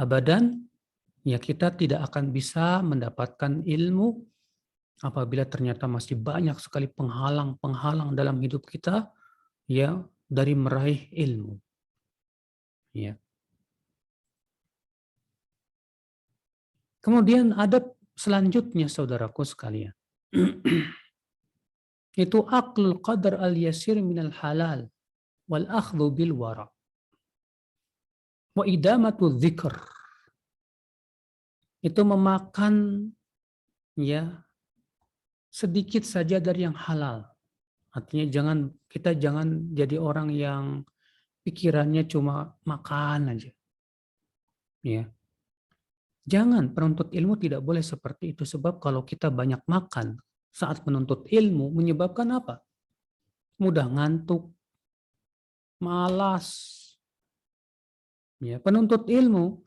Abadan, ya kita tidak akan bisa mendapatkan ilmu apabila ternyata masih banyak sekali penghalang-penghalang dalam hidup kita ya dari meraih ilmu. Ya. Kemudian adab selanjutnya saudaraku sekalian. Itu aqlul qadar al-yasir minal halal wal akhdhu bil wara wa idamatu dzikr. Itu memakan ya sedikit saja dari yang halal. Artinya kita jangan jadi orang yang pikirannya cuma makan aja. Ya. Jangan, penuntut ilmu tidak boleh seperti itu, sebab kalau kita banyak makan saat menuntut ilmu menyebabkan apa? Mudah ngantuk, malas. Ya, penuntut ilmu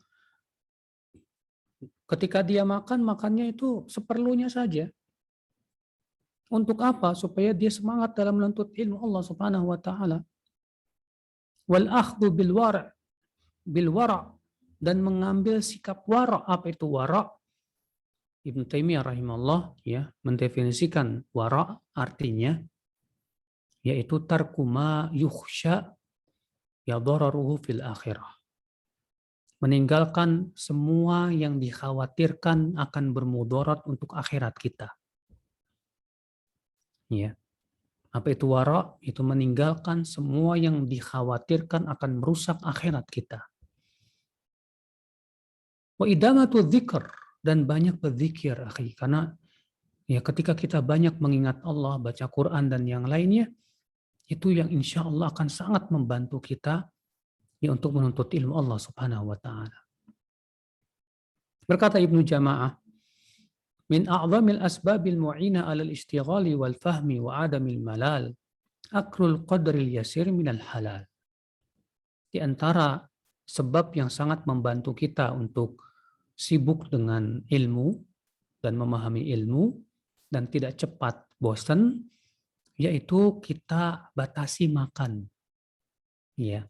ketika dia makan, makannya itu seperlunya saja. Untuk apa? Supaya dia semangat dalam menuntut ilmu Allah Subhanahu wa taala. Wal akhdhu bil wara, dan mengambil sikap wara. Apa itu wara? Ibnu Taimiyah rahimahullah ya mendefinisikan wara artinya yaitu tarkuma yukhsha yadhararuhu fil akhirah. Meninggalkan semua yang dikhawatirkan akan bermudarat untuk akhirat kita. Ya. Apa itu wara? Itu meninggalkan semua yang dikhawatirkan akan merusak akhirat kita. Wa idamatu dzikr, dan banyak berzikir, akhi, karena ya ketika kita banyak mengingat Allah, baca Quran dan yang lainnya, itu yang insya Allah akan sangat membantu kita ya untuk menuntut ilmu Allah Subhanahu wa taala. Berkata Ibnu Jama'ah, min a'zamil asbabil mu'ina 'alal istighali wal fahmi wa 'adamil malal akrul qadril yasir minal halal. Di antara sebab yang sangat membantu kita untuk sibuk dengan ilmu dan memahami ilmu dan tidak cepat bosan, yaitu kita batasi makan. Ya.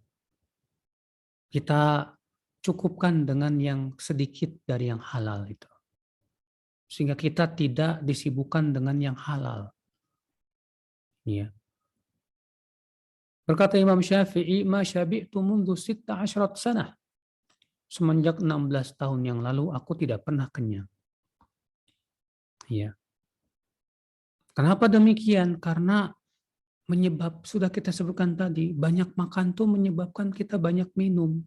Kita cukupkan dengan yang sedikit dari yang halal itu. Sehingga kita tidak disibukkan dengan yang halal. Ya. Berkata Imam Syafi'i, ma syabi'tu mundu 16 sanah. Semenjak 16 tahun yang lalu aku tidak pernah kenyang. Ya. Kenapa demikian? Karena sudah kita sebutkan tadi, banyak makan tuh menyebabkan kita banyak minum.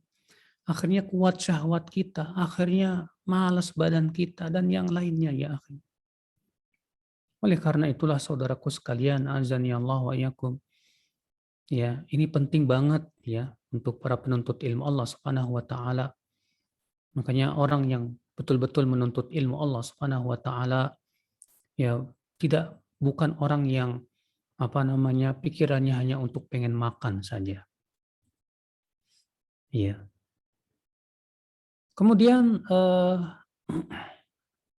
Akhirnya kuat syahwat kita, akhirnya malas badan kita dan yang lainnya ya akhi. Oleh karena itulah saudaraku sekalian, azani Allah wa iyyakum. Ya, ini penting banget ya untuk para penuntut ilmu Allah Subhanahu wa taala. Makanya orang yang betul-betul menuntut ilmu Allah Subhanahu wa taala ya bukan orang yang pikirannya hanya untuk pengen makan saja. Iya. Kemudian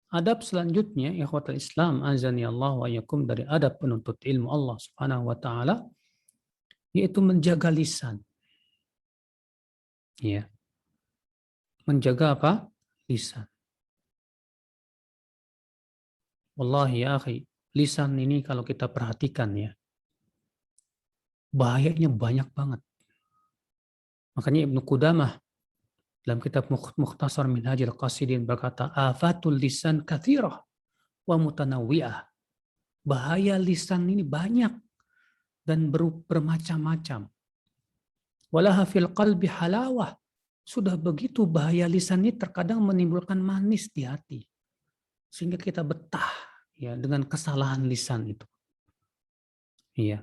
adab selanjutnya ikhwatul Islam azani Allah wa iyyakum, dari adab penuntut ilmu Allah Subhanahu wa taala yaitu menjaga lisan. Ya. Menjaga apa? Lisan. Wallahi ya akhi, lisan ini kalau kita perhatikan ya, bahayanya banyak banget. Makanya Ibnu Qudamah dalam kitab Mukhtasar Minhajul Qasidin berkata, afatul lisan kathirah wa mutanawwi'ah. Bahaya lisan ini banyak dan bermacam-macam. Walaha fil qalbi halawah. Sudah begitu bahaya lisan ini terkadang menimbulkan manis di hati. Sehingga kita betah ya dengan kesalahan lisan itu. Iya.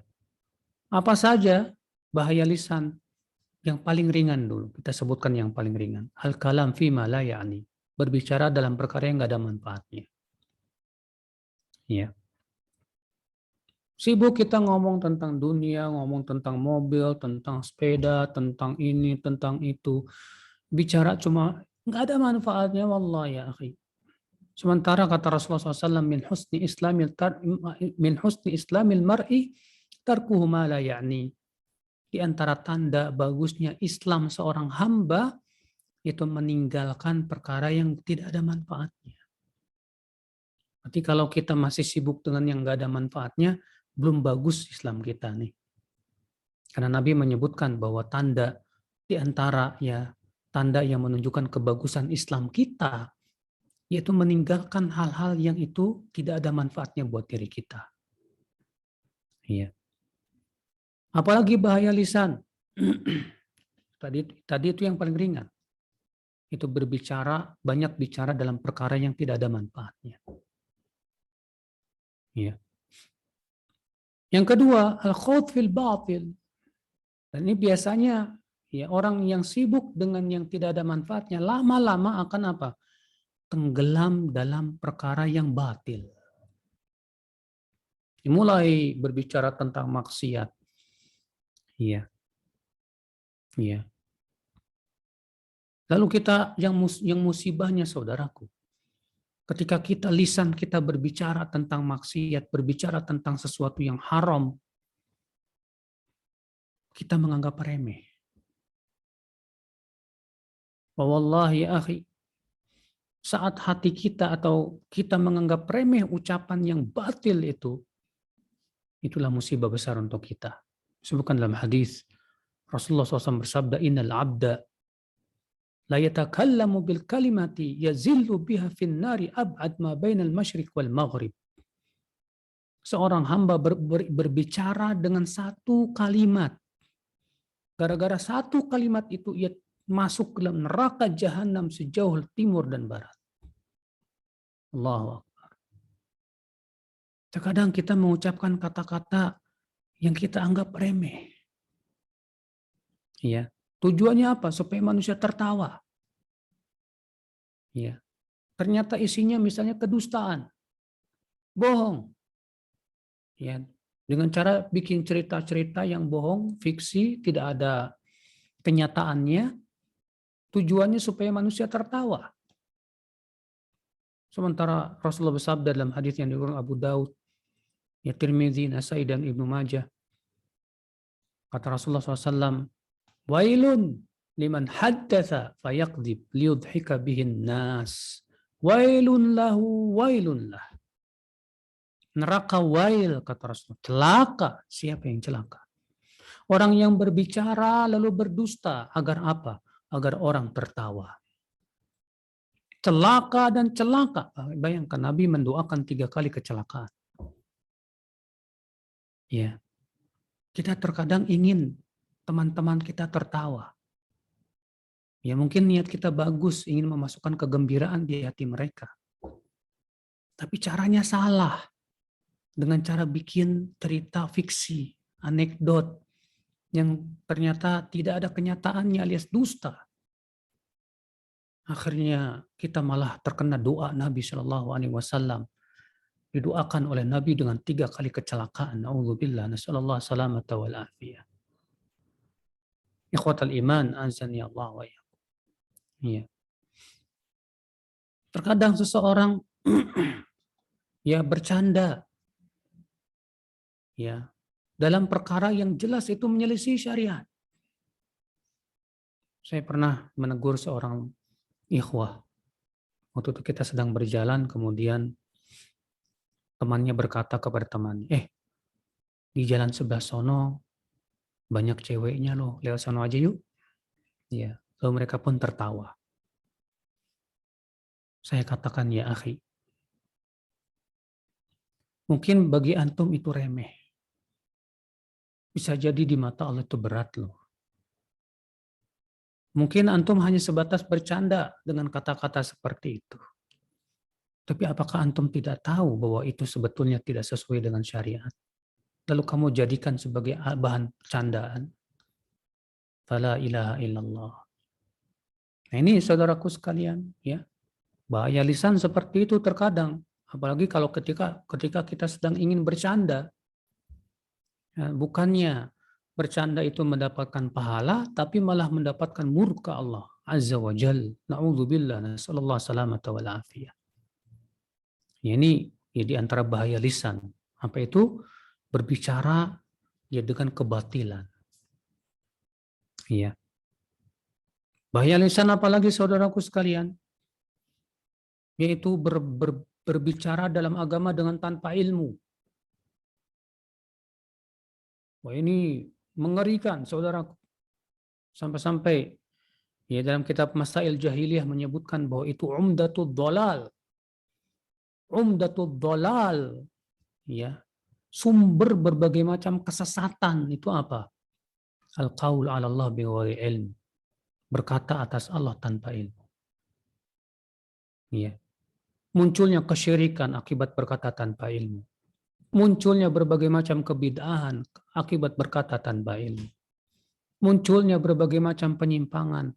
Apa saja bahaya lisan? Yang paling ringan dulu, kita sebutkan yang paling ringan. Al-kalam fima la ya'ni. Berbicara dalam perkara yang nggak ada manfaatnya. Ya. Sibuk kita ngomong tentang dunia, ngomong tentang mobil, tentang sepeda, tentang ini, tentang itu. Bicara cuma nggak ada manfaatnya, wallah ya akhi. Sementara kata Rasulullah SAW, min husni islamil mar'i tarkuhu ma la ya'ni. Di antara tanda bagusnya Islam seorang hamba itu meninggalkan perkara yang tidak ada manfaatnya. Berarti kalau kita masih sibuk dengan yang nggak ada manfaatnya, belum bagus Islam kita nih. Karena Nabi menyebutkan bahwa tanda di antara ya tanda yang menunjukkan kebagusan Islam kita yaitu meninggalkan hal-hal yang itu tidak ada manfaatnya buat diri kita. Iya. Apalagi bahaya lisan. Tadi itu yang paling ringan. Itu banyak bicara dalam perkara yang tidak ada manfaatnya. Iya. Yang kedua, al-khawd fil batil. Dan ini biasanya ya orang yang sibuk dengan yang tidak ada manfaatnya lama-lama akan apa? Tenggelam dalam perkara yang batil. Mulai berbicara tentang maksiat. Iya. Iya. Lalu kita yang musibahnya saudaraku, ketika lisan kita berbicara tentang maksiat, berbicara tentang sesuatu yang haram, kita menganggap remeh. Wallahi ya akhi, saat hati kita atau kita menganggap remeh ucapan yang batil itu, itulah musibah besar untuk kita. Sebutkan dalam hadis, Rasulullah SAW bersabda, Innal abda la yatakallamu bil kalimati yazillu biha fin nari ab'ad ma bainal masyriq wal maghrib. Seorang hamba berbicara dengan satu kalimat. Gara-gara satu kalimat itu ia masuk ke dalam neraka jahanam sejauh timur dan barat. Allahu Akbar. Terkadang kita mengucapkan kata-kata yang kita anggap remeh. Ya. Tujuannya apa? Supaya manusia tertawa. Ya. Ternyata isinya misalnya kedustaan. Bohong. Ya. Dengan cara bikin cerita-cerita yang bohong, fiksi, tidak ada kenyataannya, tujuannya supaya manusia tertawa. Sementara Rasulullah bersabda dalam hadis yang diriwayatkan Abu Daud, ya Tirmidzi, Nasai dan Ibnu Majah. Kata Rasulullah SAW, Wailun liman haddatsa fayakdzib liyudhika bihin nas. Wailun lahu wailun lah. Neraka wail, kata Rasulullah. Celaka. Siapa yang celaka? Orang yang berbicara lalu berdusta. Agar apa? Agar orang tertawa. Celaka dan celaka. Bayangkan Nabi mendoakan 3 kali kecelakaan. Ya. Kita terkadang ingin teman-teman kita tertawa. Ya mungkin niat kita bagus, ingin memasukkan kegembiraan di hati mereka. Tapi caranya salah. Dengan cara bikin cerita fiksi, anekdot, yang ternyata tidak ada kenyataannya alias dusta. Akhirnya kita malah terkena doa Nabi SAW. Didoakan oleh Nabi dengan 3 kali kecelakaan. Na'udzubillah, nasallallahu salamata wal afiyah. Ikhwatal iman, azani Allah wa ya. Iya. Terkadang seseorang ya bercanda, ya dalam perkara yang jelas itu menyelisih syariat. Saya pernah menegur seorang ikhwah. Waktu itu kita sedang berjalan, kemudian temannya berkata kepada temannya, di jalan sebelah sono banyak ceweknya loh, lewat sono aja yuk. Ya, lalu mereka pun tertawa. Saya katakan, ya akhi, mungkin bagi antum itu remeh. Bisa jadi di mata Allah itu berat loh. Mungkin antum hanya sebatas bercanda dengan kata-kata seperti itu. Tapi apakah antum tidak tahu bahwa itu sebetulnya tidak sesuai dengan syariat? Lalu kamu jadikan sebagai bahan candaan. Fala ilaha illallah. Nah ini saudaraku sekalian, ya. Bahaya lisan seperti itu terkadang. Apalagi kalau ketika kita sedang ingin bercanda. Ya, bukannya bercanda itu mendapatkan pahala, tapi malah mendapatkan murka Allah Azza wa Jal. Na'udzubillah, nasallallahu salamata wal afiyah. Ya, ini ya, di antara bahaya lisan. Apa itu? Berbicara ya dengan kebatilan. Iya. Bahaya lisan apalagi saudaraku sekalian? Yaitu berbicara dalam agama dengan tanpa ilmu. Wah ini mengerikan saudaraku. Sampai-sampai ya dalam kitab Masail Jahiliyah menyebutkan bahwa itu umdatul dhalal, umdatul dhalal, ya, sumber berbagai macam kesesatan itu apa? Al-qaul 'ala Allah bighairi ilm, berkata atas Allah tanpa ilmu. Ya. Munculnya kesyirikan akibat berkata tanpa ilmu. Munculnya berbagai macam kebid'ahan akibat berkata tanpa ilmu. Munculnya berbagai macam penyimpangan,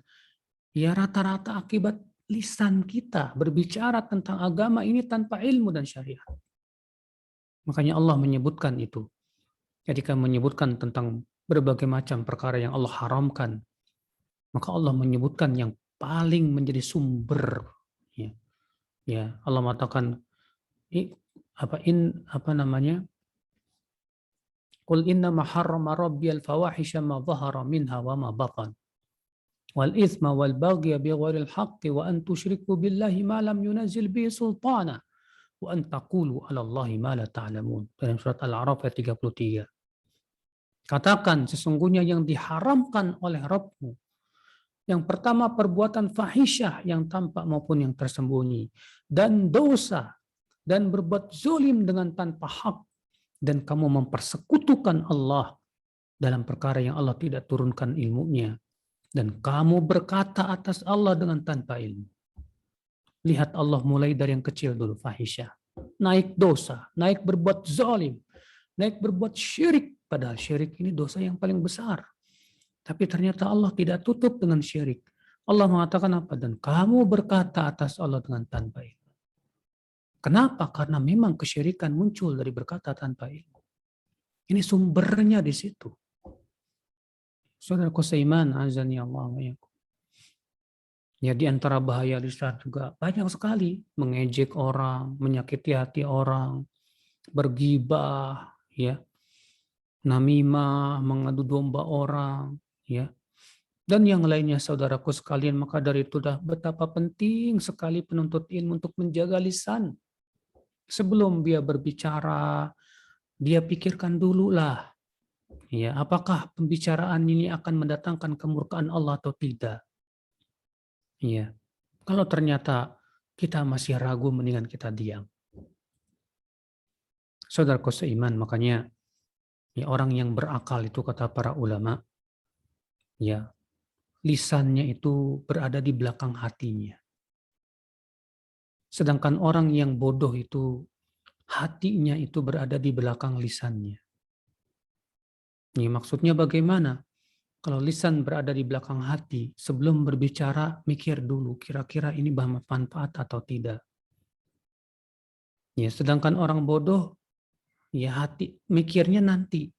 ya rata-rata akibat lisan kita berbicara tentang agama ini tanpa ilmu dan syariat. Makanya Allah menyebutkan itu. Ketika menyebutkan tentang berbagai macam perkara yang Allah haramkan, maka Allah menyebutkan yang paling menjadi sumber. Ya, ya Allah mengatakan apa namanya? Qul inna ma harrama rabbiyal fawahisha ma dhahara minha wa ma batan. Wal ithma wal baghya bighairil haqqi wa an tusyriku billahi ma lam yunazil bihi sultana wa an taqulu 'ala Allahi ma la ta'lamun. Dalam surat Al-A'raf ayat 33. Katakan sesungguhnya yang diharamkan oleh Rabbmu. Yang pertama perbuatan fahisyah yang tampak maupun yang tersembunyi. Dan dosa. Dan berbuat zulim dengan tanpa hak. Dan kamu mempersekutukan Allah dalam perkara yang Allah tidak turunkan ilmunya. Dan kamu berkata atas Allah dengan tanpa ilmu. Lihat Allah mulai dari yang kecil dulu, fahisyah. Naik dosa, naik berbuat zalim, naik berbuat syirik. Padahal syirik ini dosa yang paling besar. Tapi ternyata Allah tidak tutup dengan syirik. Allah mengatakan apa? Dan kamu berkata atas Allah dengan tanpa ilmu. Kenapa? Karena memang kesyirikan muncul dari berkata tanpa ilmu. Ini sumbernya di situ. Saudaraku seiman, azani Allah wa iyyakum. Ya, di antara bahaya lisan juga banyak sekali. Mengejek orang, menyakiti hati orang, bergibah, ya, namimah, mengadu domba orang, ya, dan yang lainnya saudaraku sekalian. Maka dari itu betapa penting sekali penuntut ilmu untuk menjaga lisan. Sebelum dia berbicara, dia pikirkan dulu lah, ya, apakah pembicaraan ini akan mendatangkan kemurkaan Allah atau tidak. Ya, kalau ternyata kita masih ragu, mendingan kita diam. Saudaraku seiman, makanya ya, orang yang berakal itu kata para ulama, ya, lisannya itu berada di belakang hatinya. Sedangkan orang yang bodoh itu hatinya itu berada di belakang lisannya. Ini maksudnya bagaimana? Kalau lisan berada di belakang hati, sebelum berbicara mikir dulu kira-kira ini bermanfaat atau tidak. Ya, sedangkan orang bodoh ya hati mikirnya nanti.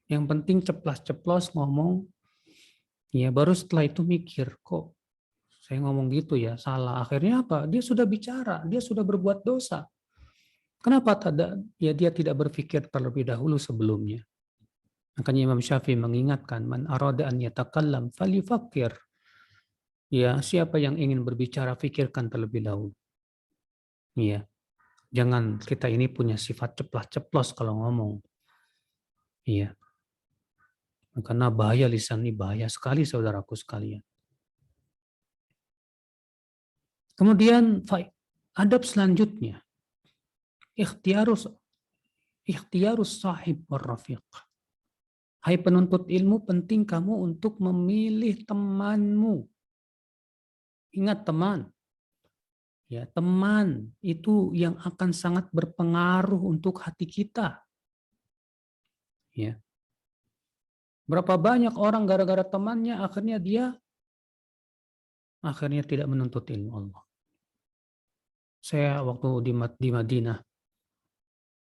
Yang penting ceplas-ceplos ngomong. Ya, baru setelah itu mikir, kok saya ngomong gitu ya, salah. Akhirnya apa? Dia sudah bicara, dia sudah berbuat dosa. Kenapa dia tidak berpikir terlebih dahulu sebelumnya? Makanya Imam Syafi'i mengingatkan, man arada an yatakallam falyufakkir. Ya, siapa yang ingin berbicara, pikirkan terlebih dahulu. Ya, jangan kita ini punya sifat ceplas-ceplos kalau ngomong. Iya. Karena bahaya lisan ini, bahaya sekali saudaraku sekalian. Kemudian adab selanjutnya, ikhtiarus sahib war rafiq. Hai penuntut ilmu, penting kamu untuk memilih temanmu. Ingat teman. Ya, teman itu yang akan sangat berpengaruh untuk hati kita. Ya. Berapa banyak orang gara-gara temannya akhirnya tidak menuntut ilmu Allah. Saya waktu di Madinah,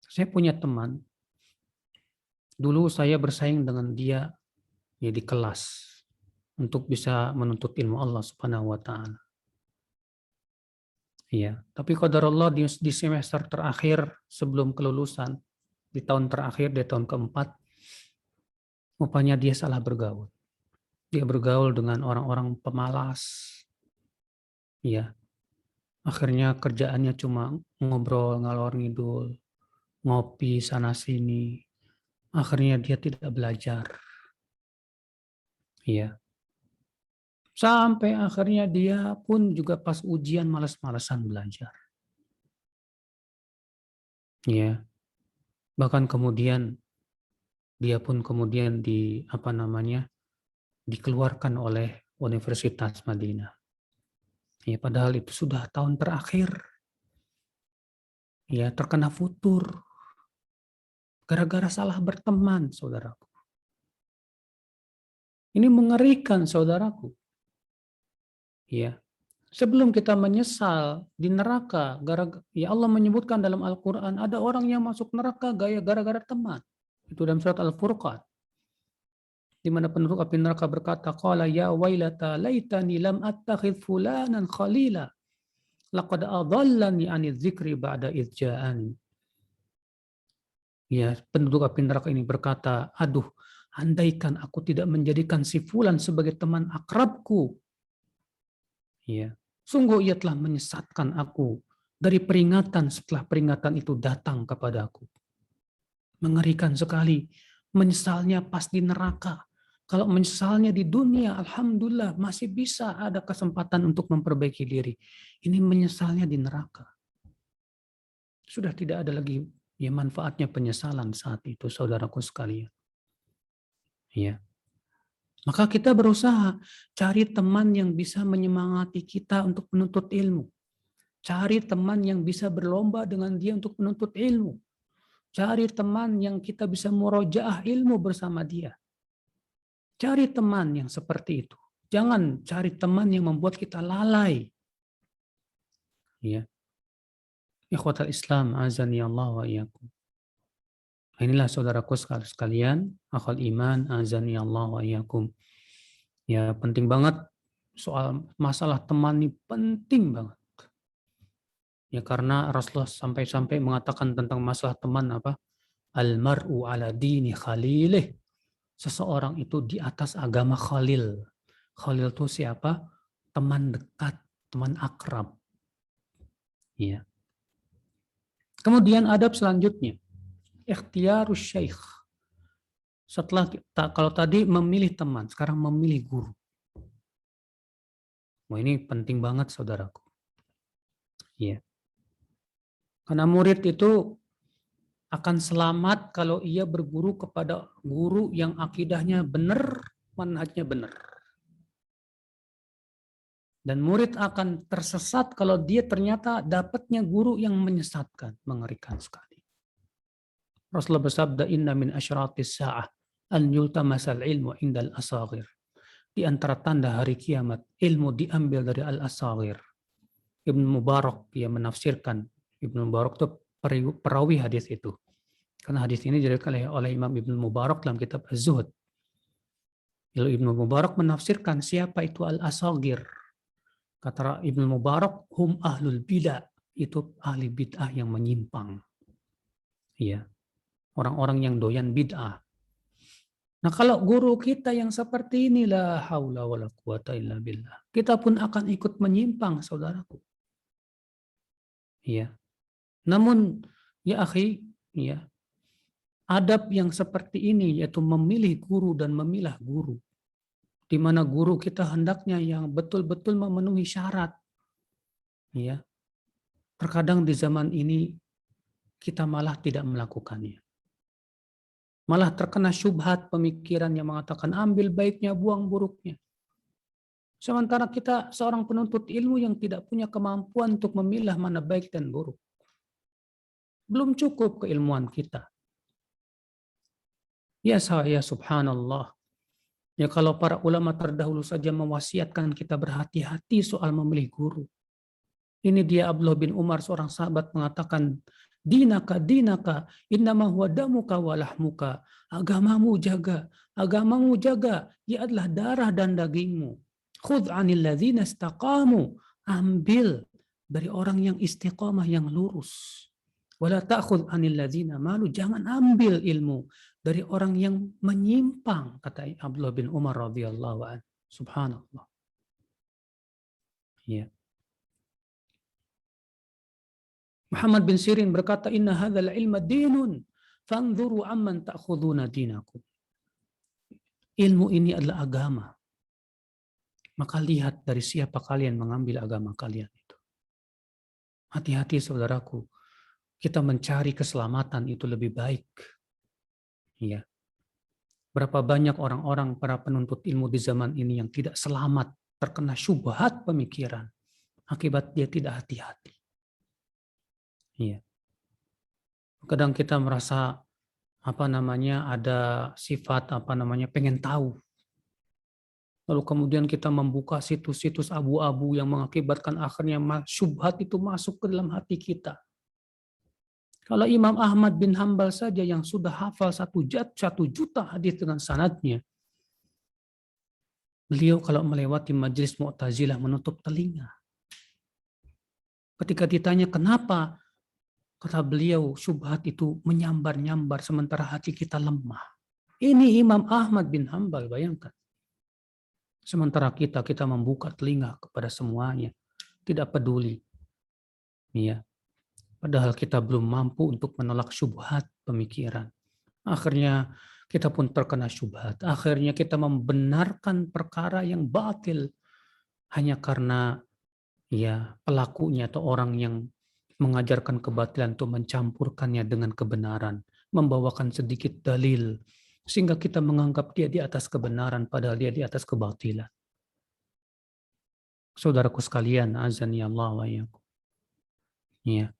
saya punya teman. Dulu saya bersaing dengan dia ya di kelas untuk bisa menuntut ilmu Allah Subhanahu wa taala. Iya, tapi qadarullah di semester terakhir sebelum kelulusan, di tahun terakhir, di tahun keempat, rupanya dia salah bergaul. Dia bergaul dengan orang-orang pemalas. Iya. Akhirnya kerjaannya cuma ngobrol ngalor ngidul, ngopi sana sini. Akhirnya dia tidak belajar. Iya. Sampai akhirnya dia pun juga pas ujian malas-malasan belajar. Ya, bahkan kemudian dia pun kemudian dikeluarkan oleh Universitas Madinah. Ya, padahal itu sudah tahun terakhir. Ya, terkena futur gara-gara salah berteman, saudaraku. Ini mengerikan, saudaraku. Ya, sebelum kita menyesal di neraka, ya Allah menyebutkan dalam Al-Quran ada orang yang masuk neraka gara-gara teman. Itu dalam surat Al-Furqan. Di mana penduduk api neraka berkata, qala ya wailata laitani lam attakhidh fulanan khalila laqad adallani 'ani dzikri ba'da idz ja'ani. Ya, penduduk api neraka ini berkata, aduh, andaikan aku tidak menjadikan si fulan sebagai teman akrabku. Ya, sungguh ia telah menyesatkan aku dari peringatan setelah peringatan itu datang kepadaku. Mengerikan sekali, menyesalnya pas di neraka. Kalau menyesalnya di dunia, alhamdulillah masih bisa ada kesempatan untuk memperbaiki diri. Ini menyesalnya di neraka. Sudah tidak ada lagi ya manfaatnya penyesalan saat itu, saudaraku sekalian. Ya. Maka kita berusaha cari teman yang bisa menyemangati kita untuk menuntut ilmu. Cari teman yang bisa berlomba dengan dia untuk menuntut ilmu. Cari teman yang kita bisa murojaah ilmu bersama dia. Cari teman yang seperti itu. Jangan cari teman yang membuat kita lalai. Ya. Ikhwatal Islam, azani Allah wa iyyakum. Inilah saudaraku sekalian, akhwal iman, azani Allah wa iyyakum. Ya, penting banget soal masalah teman ini, penting banget. Ya, karena Rasulullah sampai-sampai mengatakan tentang masalah teman apa? Al-mar'u ala dini khalilih. Seseorang itu di atas agama khalil. Khalil itu siapa? Teman dekat, teman akrab. Ya. Kemudian adab selanjutnya, ikhtiyarus syekh. Setelah kalau tadi memilih teman, sekarang memilih guru. Wah, ini penting banget, saudaraku. Ya. Karena murid itu akan selamat kalau ia berguru kepada guru yang akidahnya benar, manhajnya benar. Dan murid akan tersesat kalau dia ternyata dapatnya guru yang menyesatkan. Mengerikan sekali. Rasulullah bersabda, inna min asyratis sa'ah an yultamasal ilmu indal asaghir. Di antara tanda hari kiamat, ilmu diambil dari al-asaghir. Ibnu Mubarak dia menafsirkan. Ibnu Mubarak itu perawi hadis itu. Karena hadis ini diriwayatkan oleh Imam Ibnu Mubarak dalam kitab Az-Zuhud. Lalu Ibnu Mubarak menafsirkan siapa itu al-asaghir. Kata Ibnu Mubarak, hum ahlul bid'ah, itu ahli bid'ah yang menyimpang. Iya. Orang-orang yang doyan bid'ah. Nah, kalau guru kita yang seperti ini, la haula wala quwata illa billah, kita pun akan ikut menyimpang, saudaraku. Iya. Namun, ya akhi, ya, adab yang seperti ini, yaitu memilih guru dan memilah guru, di mana guru kita hendaknya yang betul-betul memenuhi syarat. Ya. Terkadang di zaman ini kita malah tidak melakukannya. Malah terkena syubhat pemikiran yang mengatakan ambil baiknya, buang buruknya. Sementara kita seorang penuntut ilmu yang tidak punya kemampuan untuk memilah mana baik dan buruk. Belum cukup keilmuan kita. Ya saya subhanallah. Ya kalau para ulama terdahulu saja mewasiatkan kita berhati-hati soal memilih guru. Ini dia Abdullah bin Umar, seorang sahabat, mengatakan, dinaka innama huwa damuka walahmuka. Agamamu jaga, ia adalah darah dan dagingmu. Khudh 'anil ladzina istaqamu, ambil dari orang yang istiqamah, yang lurus. Wala ta'khudh 'anil ladzina malu, jangan ambil ilmu dari orang yang menyimpang, kata Abdullah bin Umar radhiyallahu anhu. Subhanallah. Ya. Muhammad bin Sirin berkata, inna hadzal ilma dinun, fanzuru amman ta'khuduna dinakum. Ilmu ini adalah agama. Maka lihat dari siapa kalian mengambil agama kalian itu. Hati-hati saudaraku. kita mencari keselamatan itu lebih baik. Ya. Berapa banyak orang-orang para penuntut ilmu di zaman ini yang tidak selamat, terkena syubhat pemikiran akibat dia tidak hati-hati. Ya. Kadang kita merasa ada sifat pengen tahu. Lalu kemudian kita membuka situs-situs abu-abu yang mengakibatkan akhirnya syubhat itu masuk ke dalam hati kita. Kalau Imam Ahmad bin Hambal saja yang sudah hafal 1 juta hadis dengan sanadnya, beliau kalau melewati majelis Mu'tazilah menutup telinga. Ketika ditanya kenapa, kata beliau, syubhat itu menyambar-nyambar sementara hati kita lemah. Ini Imam Ahmad bin Hambal, bayangkan. Sementara kita membuka telinga kepada semuanya, tidak peduli. Ya. Padahal kita belum mampu untuk menolak syubhat pemikiran. Akhirnya kita pun terkena syubhat. Akhirnya kita membenarkan perkara yang batil hanya karena pelakunya atau orang yang mengajarkan kebatilan itu mencampurkannya dengan kebenaran, membawakan sedikit dalil sehingga kita menganggap dia di atas kebenaran padahal dia di atas kebatilan. Saudaraku sekalian, azani Allah wa iyyakum. Ya.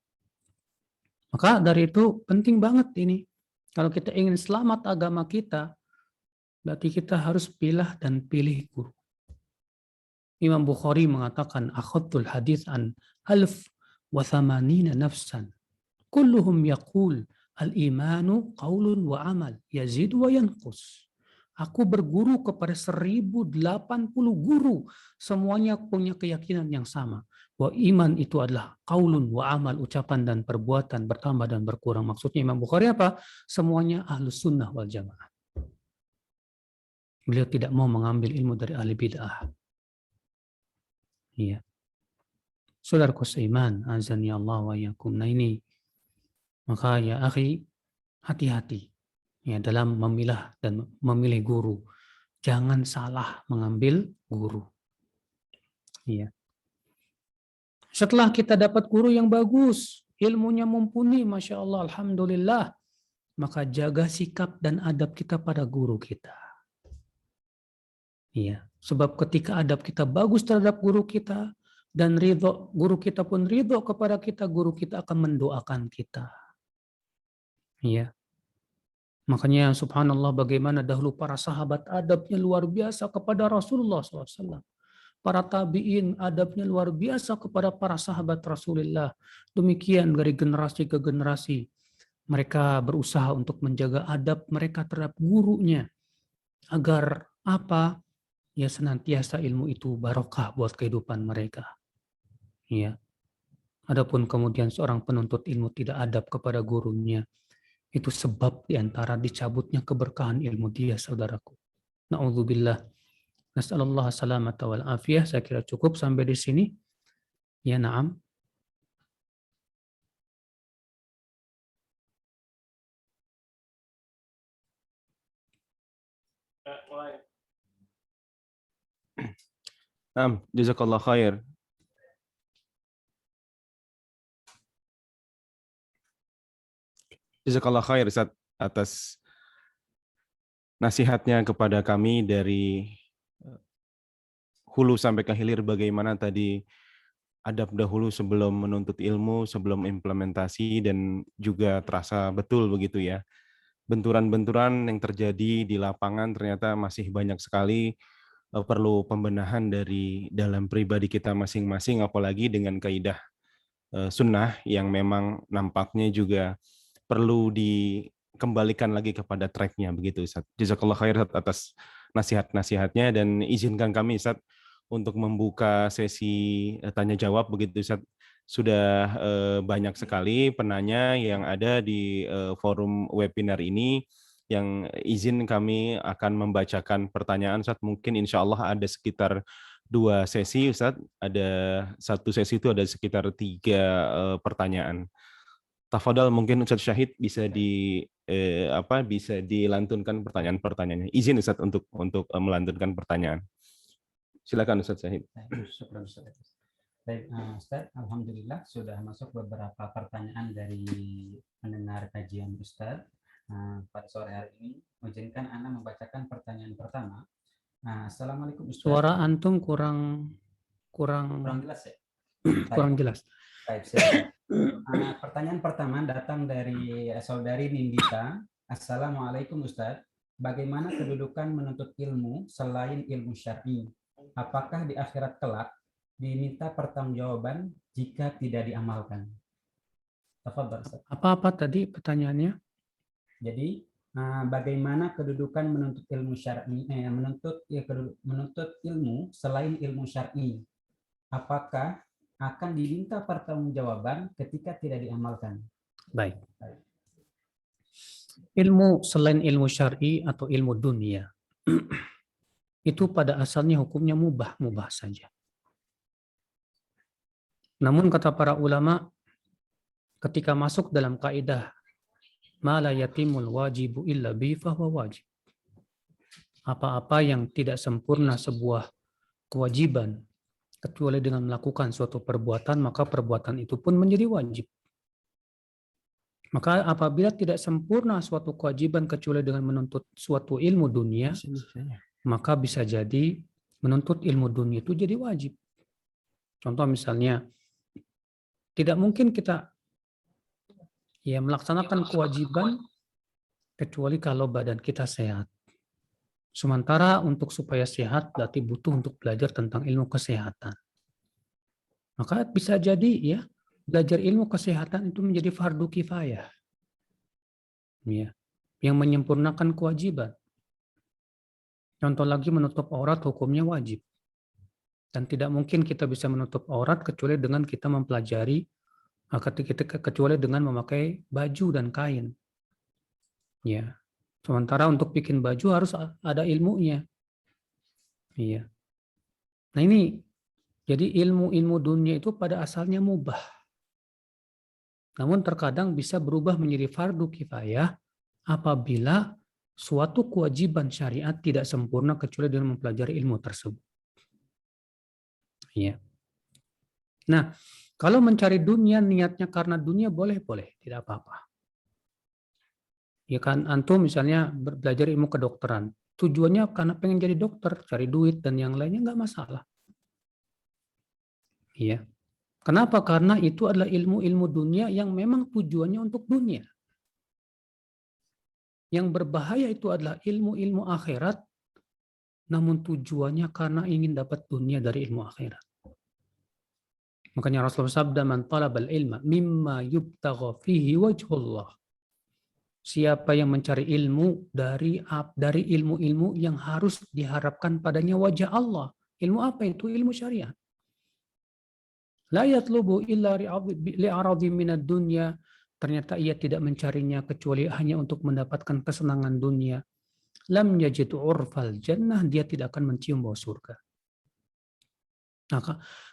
Maka dari itu penting banget ini. Kalau kita ingin selamat agama kita, berarti kita harus pilih guru. Imam Bukhari mengatakan, akhadtul hadis an 1080 nafsan. Kulluhum yaqul al-imanu qaulun wa amal, yazid wa yanqus. Aku berguru kepada 1080 guru. Semuanya punya keyakinan yang sama. Bahwa iman itu adalah qaulun wa amal, ucapan dan perbuatan, bertambah dan berkurang. Maksudnya Imam Bukhari apa? Semuanya ahlus sunnah wal jamaah. Beliau tidak mau mengambil ilmu dari ahli bid'ah. Iya. Saudaraku seiman, azani Allah wa iyyakum. Nah ini, maka ya akhi, hati-hati ya dalam memilah dan memilih guru. Jangan salah mengambil guru. Iya. Setelah kita dapat guru yang bagus, ilmunya mumpuni, Masya Allah, Alhamdulillah, maka jaga sikap dan adab kita pada guru kita. Iya. Sebab ketika adab kita bagus terhadap guru kita, dan ridho, guru kita pun ridho kepada kita, guru kita akan mendoakan kita. Iya. Makanya subhanallah bagaimana dahulu para sahabat adabnya luar biasa kepada Rasulullah SAW. Para tabi'in adabnya luar biasa kepada para sahabat Rasulullah. Demikian dari generasi ke generasi. Mereka berusaha untuk menjaga adab mereka terhadap gurunya. Agar apa? Ya senantiasa ilmu itu barokah buat kehidupan mereka. Ya. Adapun kemudian seorang penuntut ilmu tidak adab kepada gurunya, itu sebab diantara dicabutnya keberkahan ilmu dia, saudaraku. Na'udzubillah. Nas'alullah salamata wal afiyah. Saya kira cukup sampai di sini. Ya, na'am. Jazakallah khair. Jazakallah khair Ustaz atas nasihatnya kepada kami dari hulu sampai ke hilir, bagaimana tadi adab dahulu sebelum menuntut ilmu, sebelum implementasi, dan juga terasa betul begitu ya. Benturan-benturan yang terjadi di lapangan ternyata masih banyak sekali, perlu pembenahan dari dalam pribadi kita masing-masing, apalagi dengan kaidah sunnah yang memang nampaknya juga perlu dikembalikan lagi kepada tracknya begitu Ustaz. Jazakallah khair atas nasihat-nasihatnya, dan izinkan kami Ustaz untuk membuka sesi tanya jawab begitu Ustaz. Sudah banyak sekali penanya yang ada di forum webinar ini, yang izin kami akan membacakan pertanyaan Ustaz. Mungkin insya Allah ada sekitar 2 sesi Ustaz. Ada satu sesi itu ada sekitar 3 pertanyaan. Tafadhal, mungkin Ustaz Syahid bisa bisa dilantunkan pertanyaan-pertanyaannya. Izin Ustaz untuk melantunkan pertanyaan. Silakan Ustaz Syahid. Baik, Ustaz, alhamdulillah sudah masuk beberapa pertanyaan dari pendengar kajian Ustaz. Pada sore hari ini, izinkan Ana membacakan pertanyaan pertama. Assalamualaikum Ustaz. Suara antum kurang Kurang jelas ya? kurang jelas. Baik, silakan. Pertanyaan pertama datang dari saudari Nindita. Assalamualaikum Ustaz. Bagaimana kedudukan menuntut ilmu selain ilmu syar'i? Apakah di akhirat kelak diminta pertanggungjawaban jika tidak diamalkan? Tafadhol, Ustaz. Apa tadi pertanyaannya? Jadi bagaimana kedudukan menuntut ilmu syar'i, menuntut ilmu selain ilmu syar'i? Apakah akan diminta pertanggungjawaban ketika tidak diamalkan? Baik. Ilmu selain ilmu syar'i atau ilmu dunia itu pada asalnya hukumnya mubah saja. Namun kata para ulama, ketika masuk dalam kaidah ma la yatimul wajibu illa bi fahuwa wajib. Apa-apa yang tidak sempurna sebuah kewajiban kecuali dengan melakukan suatu perbuatan, maka perbuatan itu pun menjadi wajib. Maka apabila tidak sempurna suatu kewajiban kecuali dengan menuntut suatu ilmu dunia, maka bisa jadi menuntut ilmu dunia itu jadi wajib. Contoh misalnya, tidak mungkin kita melaksanakan kewajiban kecuali kalau badan kita sehat. Sementara untuk supaya sehat berarti butuh untuk belajar tentang ilmu kesehatan. Maka bisa jadi ya belajar ilmu kesehatan itu menjadi fardu kifayah. Ya, yang menyempurnakan kewajiban. Contoh lagi menutup aurat hukumnya wajib. Dan tidak mungkin kita bisa menutup aurat kecuali dengan kita mempelajari, kecuali dengan memakai baju dan kain. Ya. Sementara untuk bikin baju harus ada ilmunya. Iya. Nah ini, jadi ilmu-ilmu dunia itu pada asalnya mubah. Namun terkadang bisa berubah menjadi fardu kifayah apabila suatu kewajiban syariat tidak sempurna kecuali dengan mempelajari ilmu tersebut. Iya. Nah, kalau mencari dunia niatnya karena dunia boleh-boleh, tidak apa-apa. Ya kan, antum misalnya belajar ilmu kedokteran, tujuannya karena pengen jadi dokter, cari duit dan yang lainnya nggak masalah. Iya. Kenapa? Karena itu adalah ilmu-ilmu dunia yang memang tujuannya untuk dunia. Yang berbahaya itu adalah ilmu-ilmu akhirat, namun tujuannya karena ingin dapat dunia dari ilmu akhirat. Makanya Rasulullah sabda, man talabal ilma mimma yubtagha fihi wajhullah. Siapa yang mencari ilmu dari ilmu-ilmu yang harus diharapkan padanya wajah Allah. Ilmu apa itu? Ilmu syariat. La yatlubu illa li'aradhi minad dunya. Ternyata ia tidak mencarinya kecuali hanya untuk mendapatkan kesenangan dunia. Lam yajid urfal jannah, dia tidak akan mencium bau surga. Nah,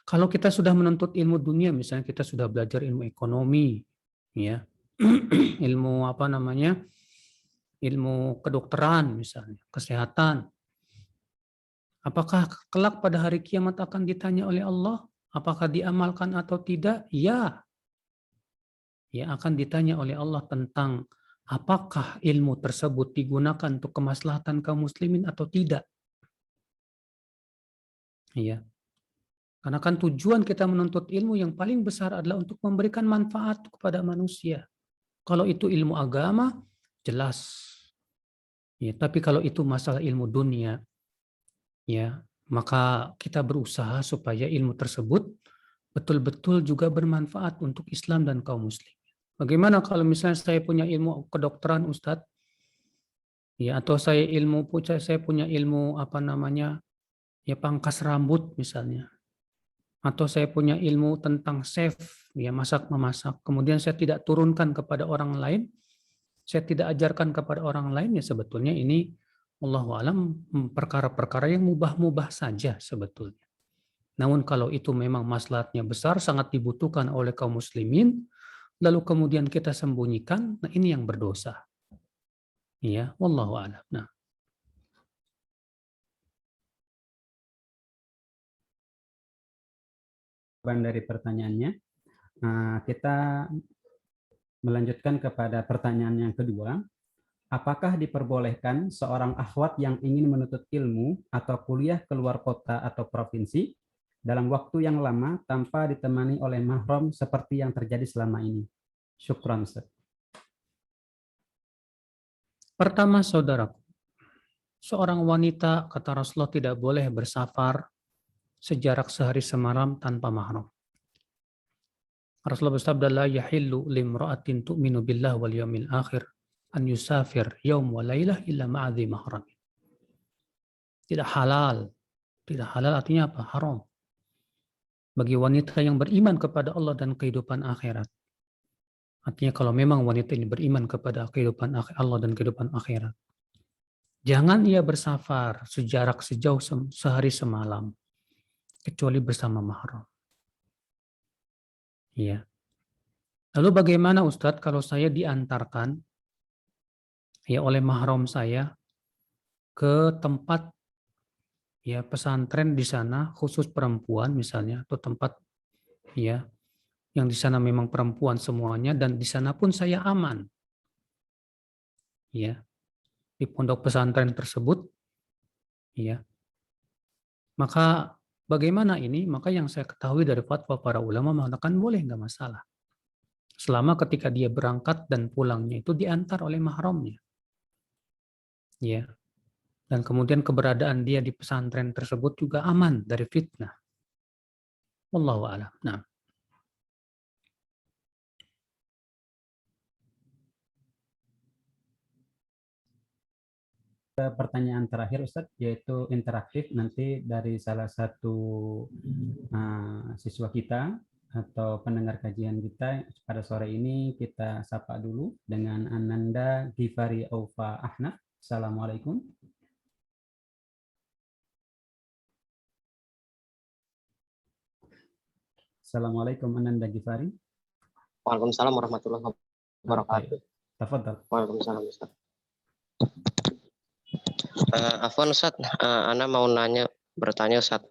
kalau kita sudah menuntut ilmu dunia, misalnya kita sudah belajar ilmu ekonomi, ya, ilmu apa namanya, ilmu kedokteran misalnya, kesehatan. Apakah kelak pada hari kiamat akan ditanya oleh Allah, apakah diamalkan atau tidak? Ya. Ya, akan ditanya oleh Allah tentang apakah ilmu tersebut digunakan untuk kemaslahatan kaum muslimin atau tidak. Iya. Karena kan tujuan kita menuntut ilmu yang paling besar adalah untuk memberikan manfaat kepada manusia. Kalau itu ilmu agama, jelas. Ya, tapi kalau itu masalah ilmu dunia, ya, maka kita berusaha supaya ilmu tersebut betul-betul juga bermanfaat untuk Islam dan kaum muslim. Bagaimana kalau misalnya saya punya ilmu kedokteran, Ustadz, ya, atau saya punya ilmu apa namanya, ya pangkas rambut misalnya, atau saya punya ilmu tentang chef, ya masak memasak, kemudian saya tidak turunkan kepada orang lain, saya tidak ajarkan kepada orang lain, ya sebetulnya ini Allahu a'lam perkara-perkara yang mubah-mubah saja sebetulnya. Namun kalau itu memang maslahatnya besar, sangat dibutuhkan oleh kaum muslimin, lalu kemudian kita sembunyikan, nah ini yang berdosa. Ya, wallahu a'lam. Nah. dari pertanyaannya. Kita melanjutkan kepada pertanyaan yang kedua. Apakah diperbolehkan seorang akhwat yang ingin menuntut ilmu atau kuliah keluar kota atau provinsi dalam waktu yang lama tanpa ditemani oleh mahram seperti yang terjadi selama ini? Syukran, Ustaz. Pertama, saudaraku, seorang wanita, kata Rasulullah, tidak boleh bersafar sejarak sehari semalam tanpa mahram. Rasulullah bersabda, la yahillu limra'atin tu'minu billah wal yawmil akhir an yusafir yaum wa laylah illa ma'adhi mahram. Tidak halal. Tidak halal artinya apa? Haram. Bagi wanita yang beriman kepada Allah dan kehidupan akhirat. Artinya kalau memang wanita ini beriman kepada kehidupan Allah dan kehidupan akhirat, jangan ia bersafar sejarak sejauh sehari semalam kecuali bersama mahram. Ya. Lalu bagaimana Ustadz kalau saya diantarkan ya oleh mahram saya ke tempat ya pesantren di sana khusus perempuan misalnya, atau tempat ya yang di sana memang perempuan semuanya dan di sana pun saya aman. Ya. Di pondok pesantren tersebut ya. Maka bagaimana ini? Maka yang saya ketahui dari fatwa para ulama mengatakan boleh, nggak masalah. Selama ketika dia berangkat dan pulangnya itu diantar oleh mahramnya. Ya. Dan kemudian keberadaan dia di pesantren tersebut juga aman dari fitnah. Wallahu a'lam. Nah. Pertanyaan terakhir, Ustadz, yaitu interaktif. Nanti dari salah satu siswa kita atau pendengar kajian kita pada sore ini kita sapa dulu dengan Ananda Gifari Aufa Ahnaf. Assalamualaikum. Assalamualaikum Ananda Gifari. Waalaikumsalam warahmatullahi wabarakatuh. Tafadhal. Waalaikumsalam Ustaz. Afwan Ustaz, Ana mau bertanya Ustaz.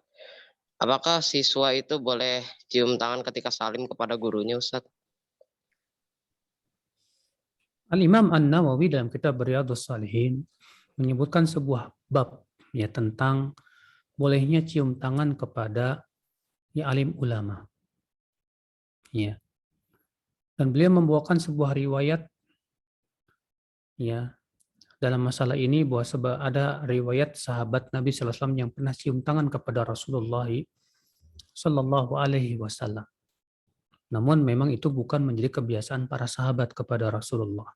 Apakah siswa itu boleh cium tangan ketika salim kepada gurunya Ustaz? Al-Imam An-Nawawi dalam kitab Riyadhus Shalihin menyebutkan sebuah bab ya tentang bolehnya cium tangan kepada ya alim ulama. Ya. Dan beliau membawakan sebuah riwayat ya dalam masalah ini bahwa ada riwayat sahabat Nabi sallallahu alaihi wasallam yang pernah cium tangan kepada Rasulullah sallallahu alaihi wasallam. Namun memang itu bukan menjadi kebiasaan para sahabat kepada Rasulullah.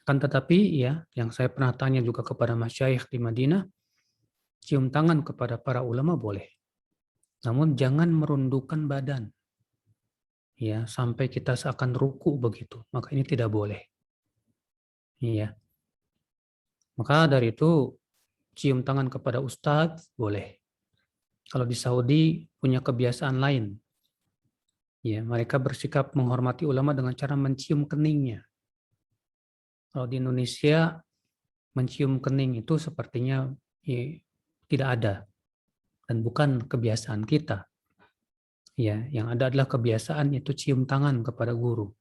Kan tetapi ya, yang saya pernah tanya juga kepada masyayikh di Madinah, cium tangan kepada para ulama boleh. Namun jangan merundukkan badan. Ya, sampai kita seakan ruku begitu. Maka ini tidak boleh. Iya. Maka dari itu cium tangan kepada ustadz boleh. Kalau di Saudi punya kebiasaan lain. Ya, mereka bersikap menghormati ulama dengan cara mencium keningnya. Kalau di Indonesia mencium kening itu sepertinya ya, tidak ada dan bukan kebiasaan kita. Ya, yang ada adalah kebiasaan itu cium tangan kepada guru.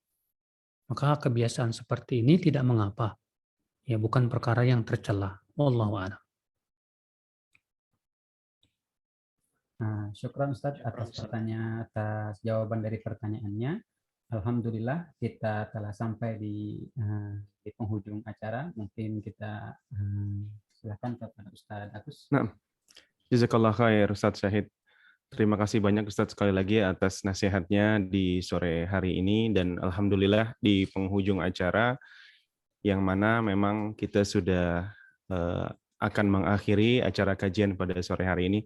Maka kebiasaan seperti ini tidak mengapa. Ya, bukan perkara yang tercela. Wallahu a'lam. Syukran Ustaz atas jawaban dari pertanyaannya. Alhamdulillah kita telah sampai di penghujung acara. Mungkin kita silakan kepada Ustaz Agus. Nah, jazakallah khair Ustaz Syahid. Terima kasih banyak Ustaz sekali lagi atas nasihatnya di sore hari ini, dan alhamdulillah di penghujung acara yang mana memang kita sudah akan mengakhiri acara kajian pada sore hari ini.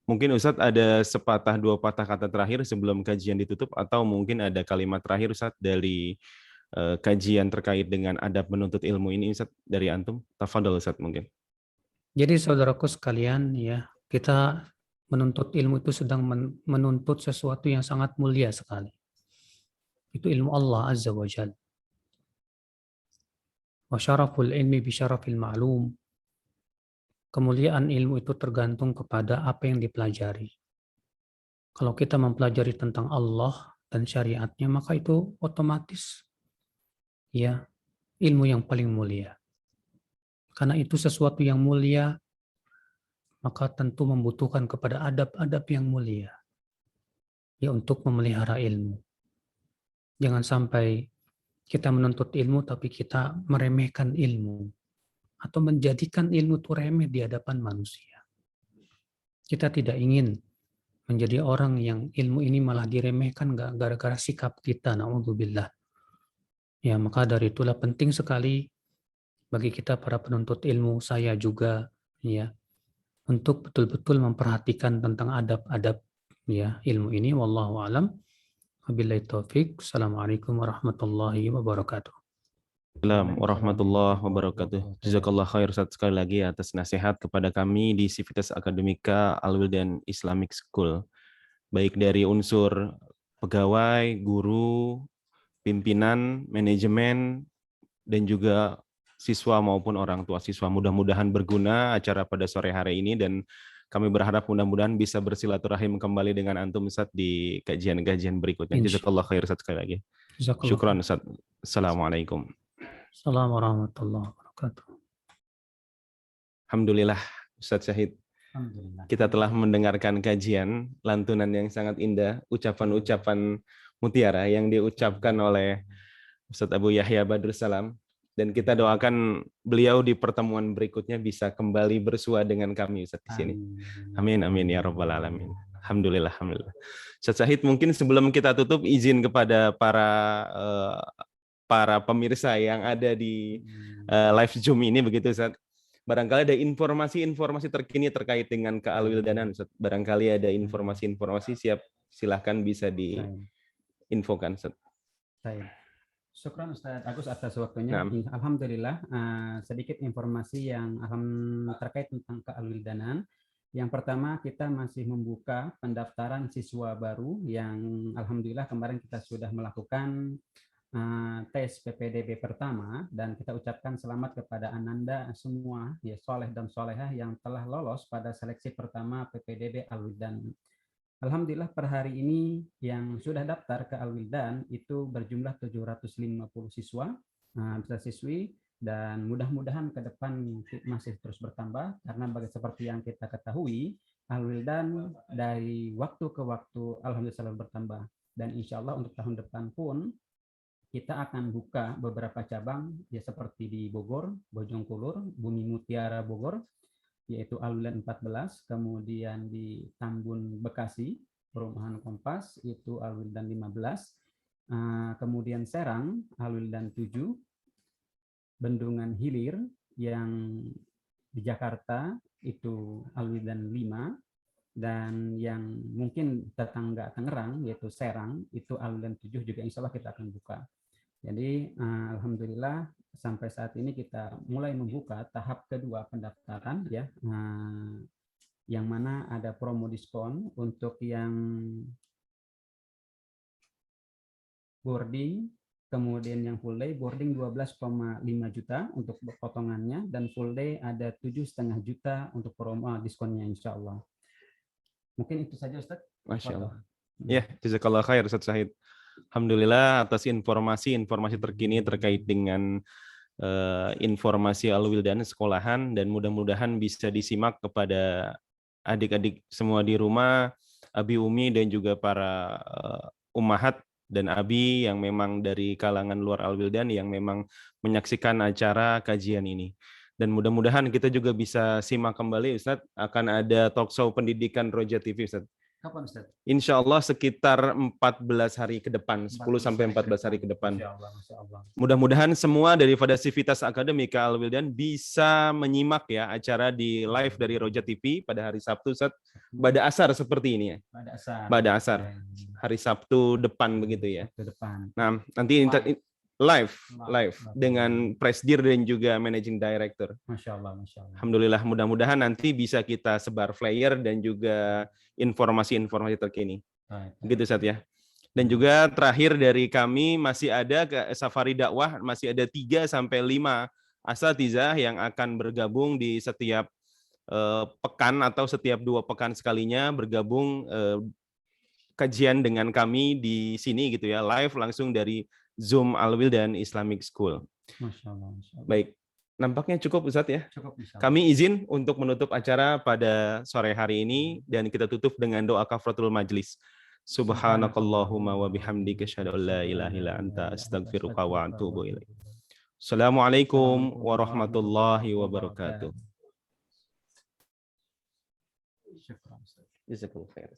Mungkin Ustadz ada sepatah dua patah kata terakhir sebelum kajian ditutup, atau mungkin ada kalimat terakhir Ustadz dari kajian terkait dengan adab menuntut ilmu ini Ustadz dari antum. Tafadhol Ustadz mungkin. Jadi saudaraku sekalian ya, kita menuntut ilmu itu sedang menuntut sesuatu yang sangat mulia sekali. Itu ilmu Allah Azza wa Jalla. Wa syaraful ilmi bi syarafil ma'lum. Kemuliaan ilmu itu tergantung kepada apa yang dipelajari. Kalau kita mempelajari tentang Allah dan syariatnya, maka itu otomatis ya ilmu yang paling mulia. Karena itu sesuatu yang mulia, maka tentu membutuhkan kepada adab-adab yang mulia ya untuk memelihara ilmu. Jangan sampai kita menuntut ilmu tapi kita meremehkan ilmu atau menjadikan ilmu itu remeh di hadapan manusia. Kita tidak ingin menjadi orang yang ilmu ini malah diremehkan gara-gara sikap kita, naudzubillah. Ya, maka dari itulah penting sekali bagi kita para penuntut ilmu, saya juga ya, untuk betul-betul memperhatikan tentang adab-adab ya ilmu ini. Wallahu alam. Wabillahi taufik. Assalamualaikum warahmatullahi wabarakatuh. Assalamualaikum warahmatullahi wabarakatuh. Jazakallah khair Ustaz sekali lagi atas nasihat kepada kami di Civitas Akademika Al-Wildan Islamic School. Baik dari unsur pegawai, guru, pimpinan, manajemen, dan juga siswa maupun orang tua siswa. Mudah-mudahan berguna acara pada sore hari ini dan kami berharap mudah-mudahan bisa bersilaturahim kembali dengan antum Ustaz di kajian-kajian berikutnya. Jazakallah khair Ustaz sekali lagi. Syukran Ustaz. Assalamualaikum. Assalamualaikum warahmatullahi wabarakatuh. Alhamdulillah Ustaz Syahid. Alhamdulillah. Kita telah mendengarkan kajian lantunan yang sangat indah, ucapan-ucapan mutiara yang diucapkan oleh Ustaz Abu Yahya Badrus Salam. Dan kita doakan beliau di pertemuan berikutnya bisa kembali bersua dengan kami Ustaz di sini. Amin, amin ya rabbal alamin. Alhamdulillah, alhamdulillah. Ustaz Syahid, mungkin sebelum kita tutup izin kepada para pemirsa yang ada di live Zoom ini begitu Ustaz. Barangkali ada informasi-informasi terkini terkait dengan kealwildanan Ustaz. Barangkali ada informasi-informasi, silahkan bisa diinfokan Ustaz. Baik. Syukran Ustaz Agus atas waktunya. Alhamdulillah, sedikit informasi yang terkait tentang kealwildanan. Yang pertama, kita masih membuka pendaftaran siswa baru yang alhamdulillah kemarin kita sudah melakukan tes PPDB pertama, dan kita ucapkan selamat kepada Ananda semua ya soleh dan solehah yang telah lolos pada seleksi pertama PPDB Al-Wildan. Alhamdulillah per hari ini yang sudah daftar ke Al-Wildan itu berjumlah 750 siswa, bisa siswi, dan mudah-mudahan ke depan masih terus bertambah karena seperti yang kita ketahui Al-Wildan dari waktu ke waktu alhamdulillah selalu bertambah, dan insya Allah untuk tahun depan pun kita akan buka beberapa cabang ya seperti di Bogor, Bojongkulur, Bumi Mutiara Bogor, yaitu Al-Wildan 14, kemudian di Tambun Bekasi, Perumahan Kompas, itu Al-Wildan 15, kemudian Serang, Al-Wildan 7, Bendungan Hilir yang di Jakarta itu Al-Wildan 5, dan yang mungkin tetangga Tangerang yaitu Serang itu Al-Wildan 7 juga insya Allah kita akan buka. Jadi alhamdulillah sampai saat ini kita mulai membuka tahap kedua pendaftaran ya, yang mana ada promo diskon untuk yang boarding, kemudian yang full day boarding 12,5 juta untuk potongannya, dan full day ada 7,5 juta untuk promo diskonnya insya Allah. Mungkin itu saja Ustaz. Masya Allah. Ya, jazakallah khair Ustaz Syahid. Alhamdulillah atas informasi terkini terkait dengan informasi Al-Wildan sekolahan, dan mudah-mudahan bisa disimak kepada adik-adik semua di rumah, abi umi dan juga para ummahat dan abi yang memang dari kalangan luar Al-Wildan yang memang menyaksikan acara kajian ini. Dan mudah-mudahan kita juga bisa simak kembali Ustadz, akan ada talkshow pendidikan Roja TV Ustadz. Kapan Ustaz? Insya Allah sekitar 14 hari ke depan, 10 sampai 14 hari ke depan. Mudah-mudahan semua daripada Civitas Akademika Al-Wildan bisa menyimak ya acara di live dari Roja TV pada hari Sabtu Ustaz, pada asar seperti ini ya. Pada asar. Hari Sabtu depan begitu ya. Nah, nanti live dengan Presdir dan juga Managing Director. Masya Allah, Masya Allah. Alhamdulillah, mudah-mudahan nanti bisa kita sebar flyer dan juga informasi-informasi terkini. Begitu Ustaz ya. Dan juga terakhir dari kami masih ada ke Safari Dakwah, masih ada 3 sampai 5 asatizah yang akan bergabung di setiap pekan atau setiap 2 pekan sekalinya bergabung kajian dengan kami di sini gitu ya, live langsung dari Zoom Al-Wildan Islamic School. Masya Allah, Masya Allah. Baik, nampaknya cukup Ustadz ya. Cukup, insya Allah. Kami izin untuk menutup acara pada sore hari ini dan kita tutup dengan doa kafaratul majlis. Subhanakallahumma wa bihamdika asyhadu an la ilaha illa anta astaghfiruka wa atubu ilaik. Assalamualaikum warahmatullahi wabarakatuh. Syukran, Ustaz. Jazakallahu khairan.